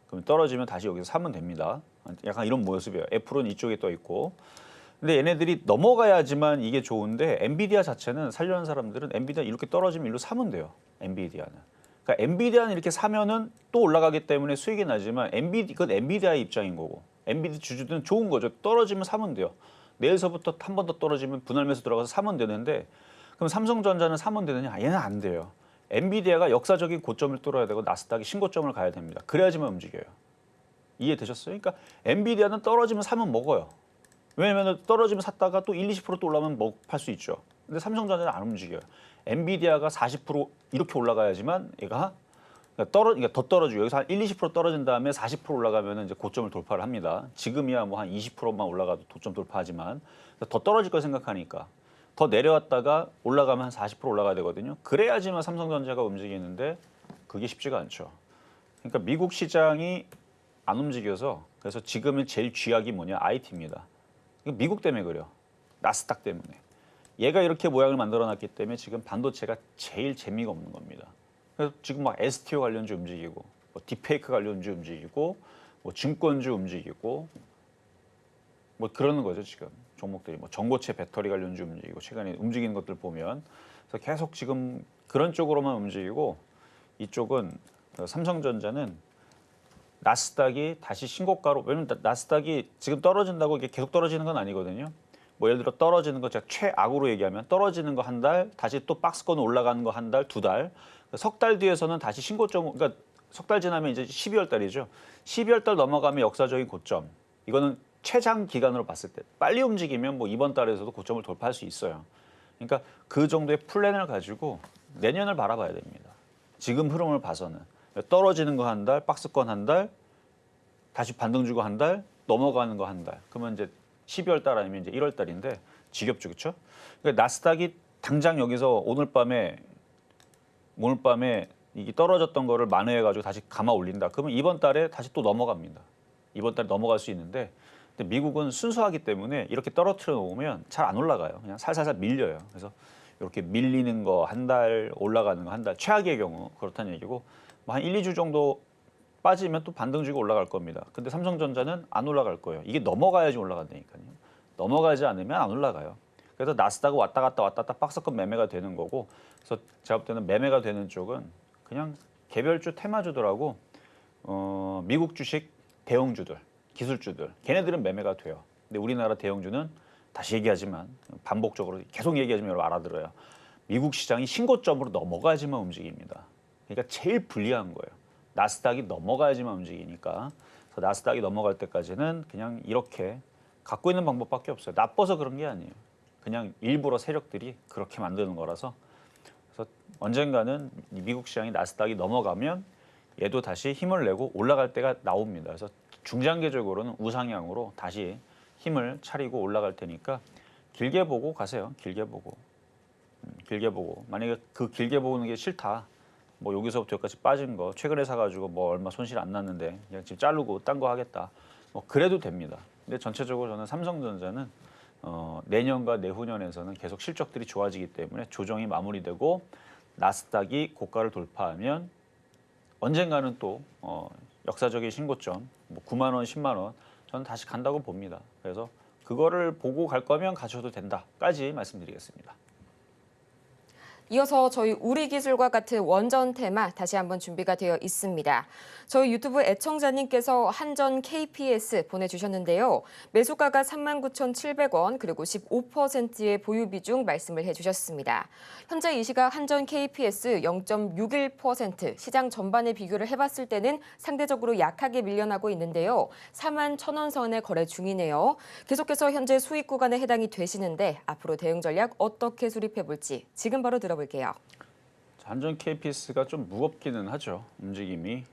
그럼 떨어지면 다시 여기서 사면 됩니다. 약간 이런 모습이에요. 애플은 이쪽에 떠 있고. 근데 얘네들이 넘어가야지만 이게 좋은데 엔비디아 자체는 살려는 사람들은 엔비디아 이렇게 떨어지면 일로 사면 돼요. 엔비디아는. 그러니까 엔비디아는 이렇게 사면은 또 올라가기 때문에 수익이 나지만 그건 엔비디아의 입장인 거고 엔비디아 주주들은 좋은 거죠. 떨어지면 사면 돼요. 내일서부터 한 번 더 떨어지면 분할 매수 들어가서 사면 되는데 그럼 삼성전자는 사면 되느냐? 얘는 안 돼요. 엔비디아가 역사적인 고점을 뚫어야 되고 나스닥이 신고점을 가야 됩니다. 그래야지만 움직여요. 이해되셨어요? 그러니까 엔비디아는 떨어지면 사면 먹어요. 왜냐면 떨어지면 샀다가 또 1, 20%또 올라오면 팔 수 있죠. 근데 삼성전자는 안 움직여요. 엔비디아가 40% 이렇게 올라가야지만 얘가 그러니까 더 떨어지고 여기서 한 1, 20% 떨어진 다음에 40% 올라가면 이제 고점을 돌파를 합니다. 지금이야 뭐 한 20%만 올라가도 고점 돌파하지만 더 떨어질 거 생각하니까 더 내려왔다가 올라가면 한 40% 올라가야 되거든요. 그래야지만 삼성전자가 움직이는데 그게 쉽지가 않죠. 그러니까 미국 시장이 안 움직여서 그래서 지금은 제일 쥐약이 뭐냐? IT입니다. 미국 때문에 그래요. 나스닥 때문에. 얘가 이렇게 모양을 만들어놨기 때문에 지금 반도체가 제일 재미가 없는 겁니다. 그래서 지금 막 STO 관련주 움직이고, 뭐 딥페이크 관련주 움직이고, 뭐 증권주 움직이고, 뭐 그러는 거죠 지금 종목들이 뭐 전고체 배터리 관련주 움직이고 최근에 움직이는 것들 보면 그래서 계속 지금 그런 쪽으로만 움직이고 이쪽은 삼성전자는 나스닥이 다시 신고가로 왜냐면 나스닥이 지금 떨어진다고 이게 계속 떨어지는 건 아니거든요. 뭐 예를 들어 떨어지는 거 제가 최악으로 얘기하면 떨어지는 거 한 달, 다시 또 박스권 올라가는 거 한 달, 두 달, 석 달 뒤에서는 다시 신고점, 그러니까 석 달 지나면 이제 12월 달이죠. 12월 달 넘어가면 역사적인 고점. 이거는 최장 기간으로 봤을 때 빨리 움직이면 뭐 이번 달에서도 고점을 돌파할 수 있어요. 그러니까 그 정도의 플랜을 가지고 내년을 바라봐야 됩니다. 지금 흐름을 봐서는 떨어지는 거 한 달, 박스권 한 달, 다시 반등 주고 한 달, 넘어가는 거 한 달. 그러면 이제 12월 달 아니면 이제 1월 달인데 지겹죠, 그렇죠? 그러니까 나스닥이 당장 여기서 오늘 밤에 이게 떨어졌던 거를 만회해가지고 다시 감아 올린다. 그러면 이번 달에 다시 또 넘어갑니다. 이번 달에 넘어갈 수 있는데 근데 미국은 순수하기 때문에 이렇게 떨어뜨려 놓으면 잘 안 올라가요. 그냥 살살살 밀려요. 그래서 이렇게 밀리는 거 한 달, 올라가는 거 한 달, 최악의 경우 그렇다는 얘기고 뭐 한 1, 2주 정도 빠지면 또 반등 주고 올라갈 겁니다. 근데 삼성전자는 안 올라갈 거예요. 이게 넘어가야지 올라간다니까요. 넘어가지 않으면 안 올라가요. 그래서 나스닥은 왔다 갔다 박스권 매매가 되는 거고 그래서 제가 볼 때는 매매가 되는 쪽은 그냥 개별주 테마주들하고 미국 주식 대형주들, 기술주들 걔네들은 매매가 돼요. 근데 우리나라 대형주는 다시 얘기하지만 반복적으로 계속 얘기하지만 여러분 알아들어요. 미국 시장이 신고점으로 넘어가야지만 움직입니다. 그러니까 제일 불리한 거예요. 나스닥이 넘어가야지만 움직이니까 그래서 나스닥이 넘어갈 때까지는 그냥 이렇게 갖고 있는 방법밖에 없어요. 나빠서 그런 게 아니에요. 그냥 일부러 세력들이 그렇게 만드는 거라서 그래서 언젠가는 미국 시장이 나스닥이 넘어가면 얘도 다시 힘을 내고 올라갈 때가 나옵니다. 그래서 중장기적으로는 우상향으로 다시 힘을 차리고 올라갈 테니까 길게 보고 가세요. 길게 보고. 길게 보고. 만약에 그 길게 보는 게 싫다. 뭐 여기서부터 여기까지 빠진 거 최근에 사가지고 뭐 얼마 손실 안 났는데 그냥 지금 자르고 딴 거 하겠다. 뭐 그래도 됩니다. 근데 전체적으로 저는 삼성전자는 내년과 내후년에서는 계속 실적들이 좋아지기 때문에 조정이 마무리되고 나스닥이 고가를 돌파하면 언젠가는 또 역사적인 신고점 뭐 9만 원, 10만 원 저는 다시 간다고 봅니다. 그래서 그거를 보고 갈 거면 가셔도 된다까지 말씀드리겠습니다. 이어서 저희 우리 기술과 같은 원전 테마 다시 한번 준비가 되어 있습니다. 저희 유튜브 애청자님께서 한전 KPS 보내주셨는데요. 매수가가 39,700원 그리고 15%의 보유 비중 말씀을 해주셨습니다. 현재 이 시각 한전 KPS 0.61% 시장 전반에 비교를 해봤을 때는 상대적으로 약하게 밀려나고 있는데요. 41,000원 선에 거래 중이네요. 계속해서 현재 수익 구간에 해당이 되시는데 앞으로 대응 전략 어떻게 수립해볼지 지금 바로 들어볼게요. 한전 KPS가 좀 무겁기는 하죠. 움직임이.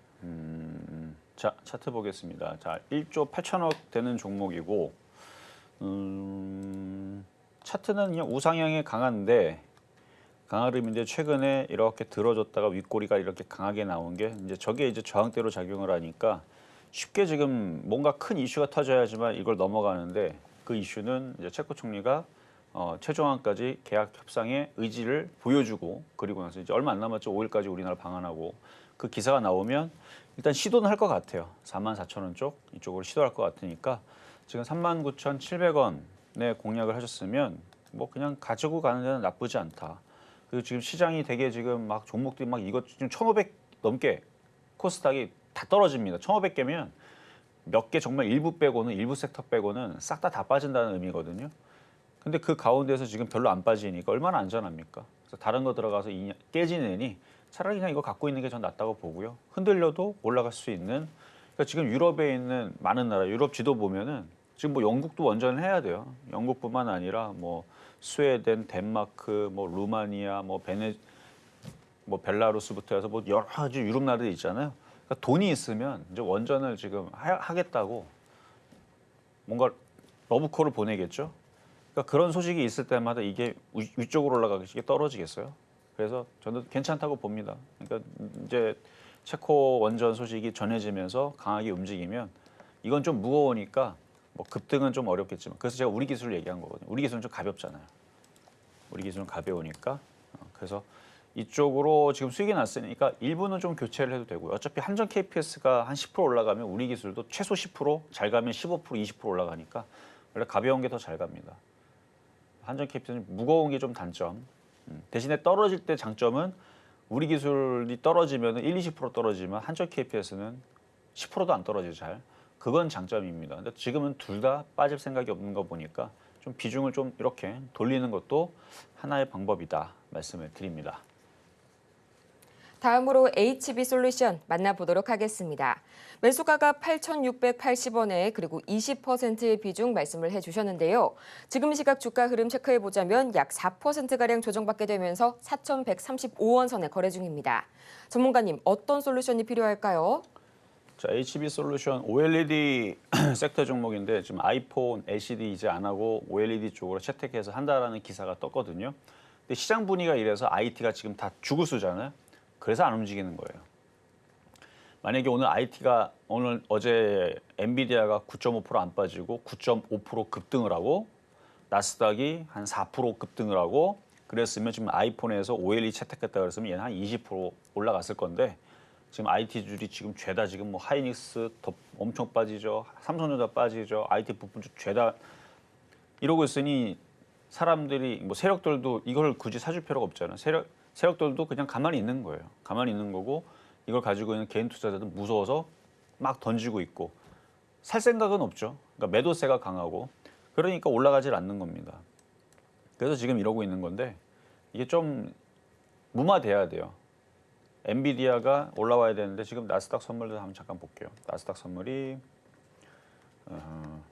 자, 차트 보겠습니다. 자, 1조 8천억 되는 종목이고 차트는 그냥 우상향에 강한데 강하름인데 최근에 이렇게 들어줬다가 윗꼬리가 이렇게 강하게 나온 게 이제 저게 이제 저항대로 작용을 하니까 쉽게 지금 뭔가 큰 이슈가 터져야지만 이걸 넘어가는데 그 이슈는 이제 체코 총리가 최종안까지 계약 협상의 의지를 보여주고 그리고 나서 이제 얼마 안 남았죠. 5일까지 우리나라 방한하고 그 기사가 나오면 일단 시도는 할 것 같아요. 44,000원 쪽 이쪽으로 시도할 것 같으니까 지금 39,700원에 공략을 하셨으면 뭐 그냥 가지고 가는 데는 나쁘지 않다. 그리고 지금 시장이 되게 지금 막 종목들이 막 이것 지금 1,500 넘게 코스닥이 다 떨어집니다. 1,500개면 몇 개 정말 일부 빼고는 일부 섹터 빼고는 싹 다 빠진다는 의미거든요. 근데 그 가운데서 지금 별로 안 빠지니까 얼마나 안전합니까? 그래서 다른 거 들어가서 깨지느니 차라리 그냥 이거 갖고 있는 게 전 낫다고 보고요. 흔들려도 올라갈 수 있는. 그러니까 지금 유럽에 있는 많은 나라, 유럽 지도 보면은 지금 뭐 영국도 원전을 해야 돼요. 영국뿐만 아니라 뭐 스웨덴, 덴마크, 뭐 루마니아, 뭐 뭐 벨라루스부터 해서 뭐 여러 가지 유럽 나라들이 있잖아요. 그러니까 돈이 있으면 이제 원전을 지금 하겠다고 뭔가 러브콜을 보내겠죠. 그러니까 그런 소식이 있을 때마다 이게 위쪽으로 올라가게 떨어지겠어요. 그래서 저는 괜찮다고 봅니다. 그러니까 이제 체코 원전 소식이 전해지면서 강하게 움직이면 이건 좀 무거우니까 뭐 급등은 좀 어렵겠지만 그래서 제가 우리 기술을 얘기한 거거든요. 우리 기술은 좀 가볍잖아요. 우리 기술은 가벼우니까 그래서 이쪽으로 지금 수익이 났으니까 일부는 좀 교체를 해도 되고요. 어차피 한전 KPS가 한 10% 올라가면 우리 기술도 최소 10%잘 가면 15% 20% 올라가니까 원래 가벼운 게 더 잘 갑니다. 한전 KPS는 무거운 게 좀 단점. 대신에 떨어질 때 장점은 우리 기술이 떨어지면 1, 20% 떨어지면 한전 KPS는 10%도 안 떨어지죠. 잘. 그건 장점입니다. 근데 지금은 둘 다 빠질 생각이 없는 거 보니까 좀 비중을 좀 이렇게 돌리는 것도 하나의 방법이다 말씀을 드립니다. 다음으로 HB솔루션 만나보도록 하겠습니다. 매수가가 8,680원에 그리고 20%의 비중 말씀을 해주셨는데요. 지금 시각 주가 흐름 체크해보자면 약 4%가량 조정받게 되면서 4,135원 선에 거래 중입니다. 전문가님, 어떤 솔루션이 필요할까요? 자, HB솔루션 OLED 섹터 종목인데 지금 아이폰, LCD 이제 안 하고 OLED 쪽으로 채택해서 한다라는 기사가 떴거든요. 근데 시장 분위기가 이래서 IT가 지금 다 죽을수잖아요. 그래서 안 움직이는 거예요. 만약에 오늘 IT가 어제 엔비디아가 9.5% 안 빠지고 9.5% 급등을 하고 나스닥이 한 4% 급등을 하고 그랬으면 지금 아이폰에서 OLED 채택했다 그랬으면 얘는 한 20% 올라갔을 건데 지금 IT줄이 지금 죄다 지금 뭐 하이닉스 더 엄청 빠지죠. 삼성전자 빠지죠. IT 부품주 죄다 이러고 있으니 사람들이 뭐 세력들도 이걸 굳이 사줄 필요가 없잖아요. 세력들도 그냥 가만히 있는 거예요. 가만히 있는 거고 이걸 가지고 있는 개인 투자자들은 무서워서 막 던지고 있고 살 생각은 없죠. 그러니까 매도세가 강하고 그러니까 올라가질 않는 겁니다. 그래서 지금 이러고 있는 건데 이게 좀 무마돼야 돼요. 엔비디아가 올라와야 되는데 지금 나스닥 선물도 한번 잠깐 볼게요. 나스닥 선물이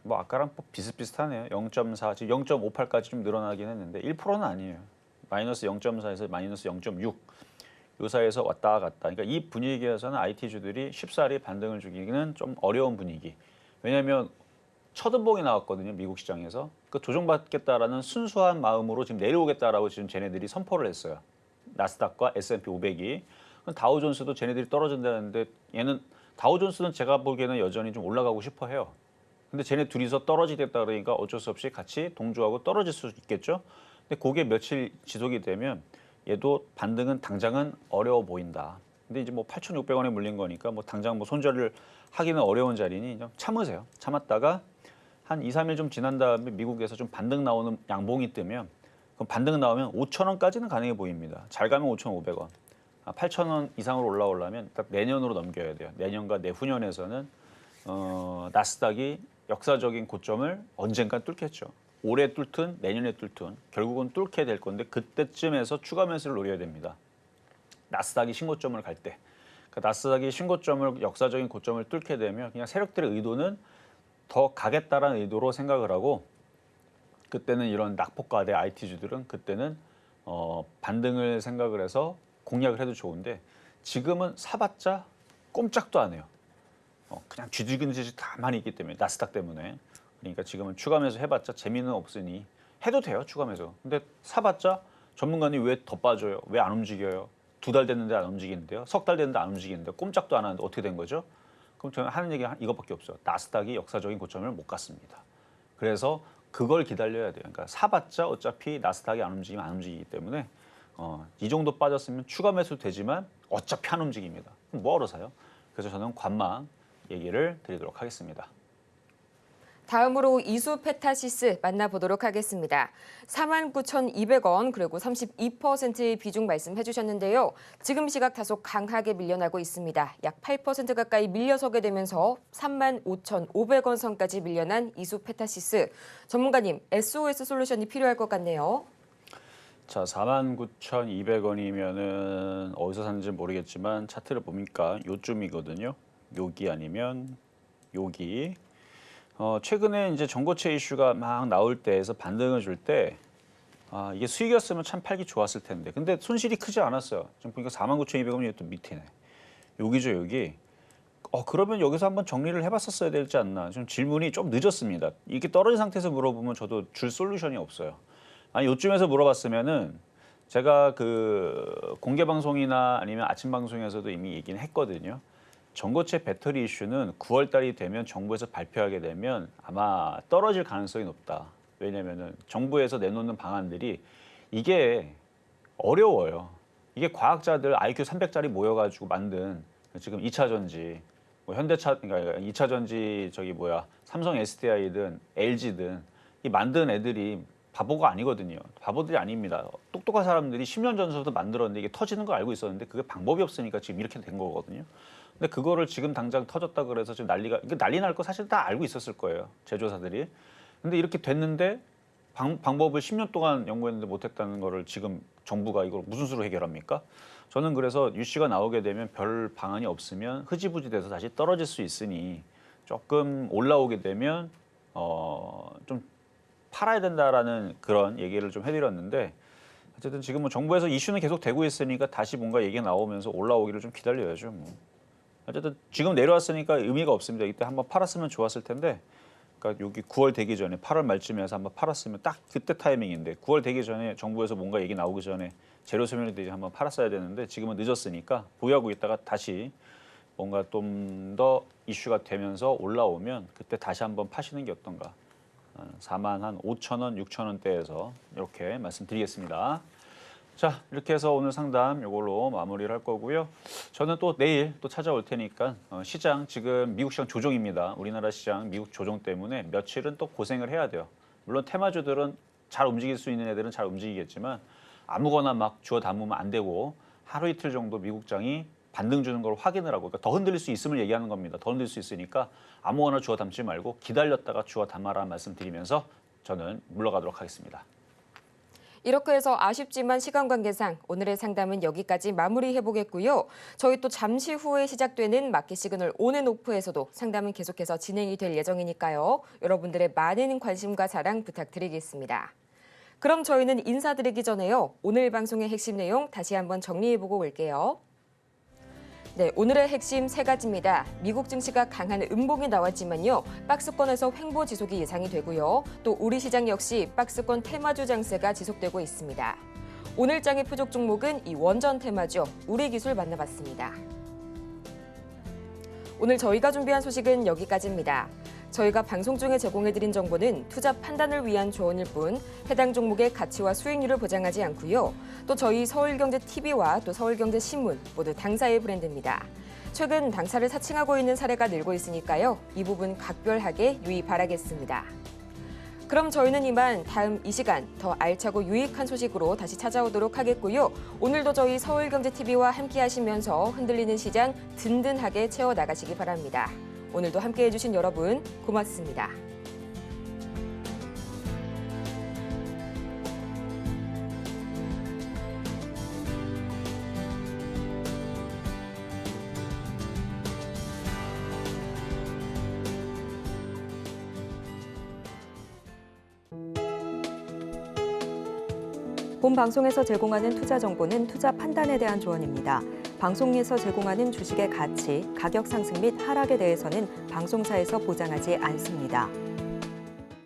뭐 아까랑 비슷비슷하네요. 0.4, 지금 0.58까지 좀 늘어나긴 했는데 1%는 아니에요. 마이너스 0.4에서 마이너스 0.6 요 사이에서 왔다 갔다. 그러니까 이 분위기에서는 IT주들이 쉽사리 반등을 주기는 좀 어려운 분위기. 왜냐하면 첫음봉이 나왔거든요. 미국 시장에서. 그 조정받겠다라는 순수한 마음으로 지금 내려오겠다라고 지금 쟤네들이 선포를 했어요. 나스닥과 S&P 500이. 다우존스도 쟤네들이 떨어진다는데 얘는 다우존스는 제가 보기에는 여전히 좀 올라가고 싶어 해요. 근데 쟤네 둘이서 떨어지겠다 그러니까 어쩔 수 없이 같이 동조하고 떨어질 수 있겠죠. 근데 그게 며칠 지속이 되면 얘도 반등은 당장은 어려워 보인다. 근데 이제 뭐 8,600원에 물린 거니까 뭐 당장 뭐 손절을 하기는 어려운 자리니 좀 참으세요. 참았다가 한 2, 3일 좀 지난 다음에 미국에서 좀 반등 나오는 양봉이 뜨면 그럼 반등 나오면 5,000원까지는 가능해 보입니다. 잘 가면 5,500원. 8,000원 이상으로 올라오려면 딱 내년으로 넘겨야 돼요. 내년과 내후년에서는 나스닥이 역사적인 고점을 언젠가 뚫겠죠. 올해 뚫든 내년에 뚫든 결국은 뚫게 될 건데 그때쯤에서 추가 매수를 노려야 됩니다. 나스닥이 신고점을 갈 때. 그러니까 나스닥이 신고점을 역사적인 고점을 뚫게 되면 그냥 세력들의 의도는 더 가겠다라는 의도로 생각을 하고 그때는 이런 낙폭과대 IT주들은 그때는 반등을 생각을 해서 공략을 해도 좋은데 지금은 사봤자 꼼짝도 안 해요. 그냥 쥐죽은 짓이 다 많이 있기 때문에 나스닥 때문에. 그러니까 지금은 추가 매수 해봤자 재미는 없으니 해도 돼요. 추가 매수. 근데 사봤자 전문가님 왜 더 빠져요? 왜 안 움직여요? 2달 됐는데 안 움직이는데요. 3달 됐는데 안 움직이는데 꼼짝도 안 하는데 어떻게 된 거죠? 그럼 저는 하는 얘기가 이것밖에 없어요. 나스닥이 역사적인 고점을 못 갔습니다. 그래서 그걸 기다려야 돼요. 그러니까 사봤자 어차피 나스닥이 안 움직이면 안 움직이기 때문에 이 정도 빠졌으면 추가 매수 되지만 어차피 안 움직입니다. 그럼 뭐하러 사요? 그래서 저는 관망 얘기를 드리도록 하겠습니다. 다음으로 이수 페타시스 만나보도록 하겠습니다. 49,200원 그리고 32%의 비중 말씀해 주셨는데요. 지금 시각 다소 강하게 밀려나고 있습니다. 약 8% 가까이 밀려서게 되면서 35,500원 선까지 밀려난 이수 페타시스. 전문가님, SOS 솔루션이 필요할 것 같네요. 자, 49,200원이면은 어디서 샀는지 모르겠지만 차트를 보니까 요쯤이거든요. 여기 아니면 여기. 최근에 이제 전고체 이슈가 막 나올 때에서 반등을 줄 때 이게 수익이었으면 참 팔기 좋았을 텐데 근데 손실이 크지 않았어요. 지금 보니까 49,200원이 또 밑이네. 여기죠, 여기. 그러면 여기서 한번 정리를 해봤었어야 되지 않나. 좀 질문이 좀 늦었습니다. 이게 떨어진 상태에서 물어보면 저도 줄 솔루션이 없어요. 아니 요쯤에서 물어봤으면은 제가 그 공개 방송이나 아니면 아침 방송에서도 이미 얘기는 했거든요. 전고체 배터리 이슈는 9월 달이 되면 정부에서 발표하게 되면 아마 떨어질 가능성이 높다. 왜냐면은 정부에서 내놓는 방안들이 이게 어려워요. 이게 과학자들 IQ 300짜리 모여가지고 만든 지금 2차 전지, 뭐 현대차, 그러니까 2차 전지 삼성 SDI든 LG든 이 만든 애들이 바보가 아니거든요. 바보들이 아닙니다. 똑똑한 사람들이 10년 전부터 만들었는데 이게 터지는 걸 알고 있었는데 그게 방법이 없으니까 지금 이렇게 된 거거든요. 근데 그거를 지금 당장 터졌다 그래서 지금 이게 난리 날 거 사실 다 알고 있었을 거예요. 제조사들이. 근데 이렇게 됐는데 방법을 10년 동안 연구했는데 못했다는 거를 지금 정부가 이걸 무슨 수로 해결합니까? 저는 그래서 유씨가 나오게 되면 별 방안이 없으면 흐지부지 돼서 다시 떨어질 수 있으니 조금 올라오게 되면 좀 팔아야 된다라는 그런 얘기를 좀 해드렸는데 어쨌든 지금 뭐 정부에서 이슈는 계속 되고 있으니까 다시 뭔가 얘기가 나오면서 올라오기를 좀 기다려야죠. 뭐. 어쨌든 지금 내려왔으니까 의미가 없습니다. 이때 한번 팔았으면 좋았을 텐데 그러니까 여기 9월 되기 전에 8월 말쯤에 서 한번 팔았으면 딱 그때 타이밍인데 9월 되기 전에 정부에서 뭔가 얘기 나오기 전에 재료 소멸이 되지 한번 팔았어야 되는데 지금은 늦었으니까 보유하고 있다가 다시 뭔가 좀 더 이슈가 되면서 올라오면 그때 다시 한번 파시는 게 어떤가. 45,000원, 6,000원대에서 이렇게 말씀드리겠습니다. 자, 이렇게 해서 오늘 상담 이걸로 마무리를 할 거고요. 저는 또 내일 또 찾아올 테니까 시장 지금 미국 시장 조정입니다. 우리나라 시장 미국 조정 때문에 며칠은 또 고생을 해야 돼요. 물론 테마주들은 잘 움직일 수 있는 애들은 잘 움직이겠지만 아무거나 막 주워 담으면 안 되고 하루 이틀 정도 미국장이 반등 주는 걸 확인을 하고 그러니까 더 흔들릴 수 있음을 얘기하는 겁니다. 더 흔들릴 수 있으니까 아무거나 주워 담지 말고 기다렸다가 주워 담아라 말씀드리면서 저는 물러가도록 하겠습니다. 이렇게 해서 아쉽지만 시간 관계상 오늘의 상담은 여기까지 마무리해보겠고요. 저희 또 잠시 후에 시작되는 마켓 시그널 온앤오프에서도 상담은 계속해서 진행이 될 예정이니까요. 여러분들의 많은 관심과 사랑 부탁드리겠습니다. 그럼 저희는 인사드리기 전에요. 오늘 방송의 핵심 내용 다시 한번 정리해보고 올게요. 네, 오늘의 핵심 세 가지입니다. 미국 증시가 강한 음봉이 나왔지만요. 박스권에서 횡보 지속이 예상이 되고요. 또 우리 시장 역시 박스권 테마주 장세가 지속되고 있습니다. 오늘 장의 표적 종목은 이 원전 테마주 우리기술 만나봤습니다. 오늘 저희가 준비한 소식은 여기까지입니다. 저희가 방송 중에 제공해드린 정보는 투자 판단을 위한 조언일 뿐 해당 종목의 가치와 수익률을 보장하지 않고요. 또 저희 서울경제TV와 또 서울경제신문 모두 당사의 브랜드입니다. 최근 당사를 사칭하고 있는 사례가 늘고 있으니까요. 이 부분 각별하게 유의 바라겠습니다. 그럼 저희는 이만 다음 이 시간 더 알차고 유익한 소식으로 다시 찾아오도록 하겠고요. 오늘도 저희 서울경제TV와 함께 하시면서 흔들리는 시장 든든하게 채워나가시기 바랍니다. 오늘도 함께해 주신 여러분 고맙습니다. 본 방송에서 제공하는 투자 정보는 투자 판단에 대한 조언입니다. 방송에서 제공하는 주식의 가치, 가격 상승 및 하락에 대해서는 방송사에서 보장하지 않습니다.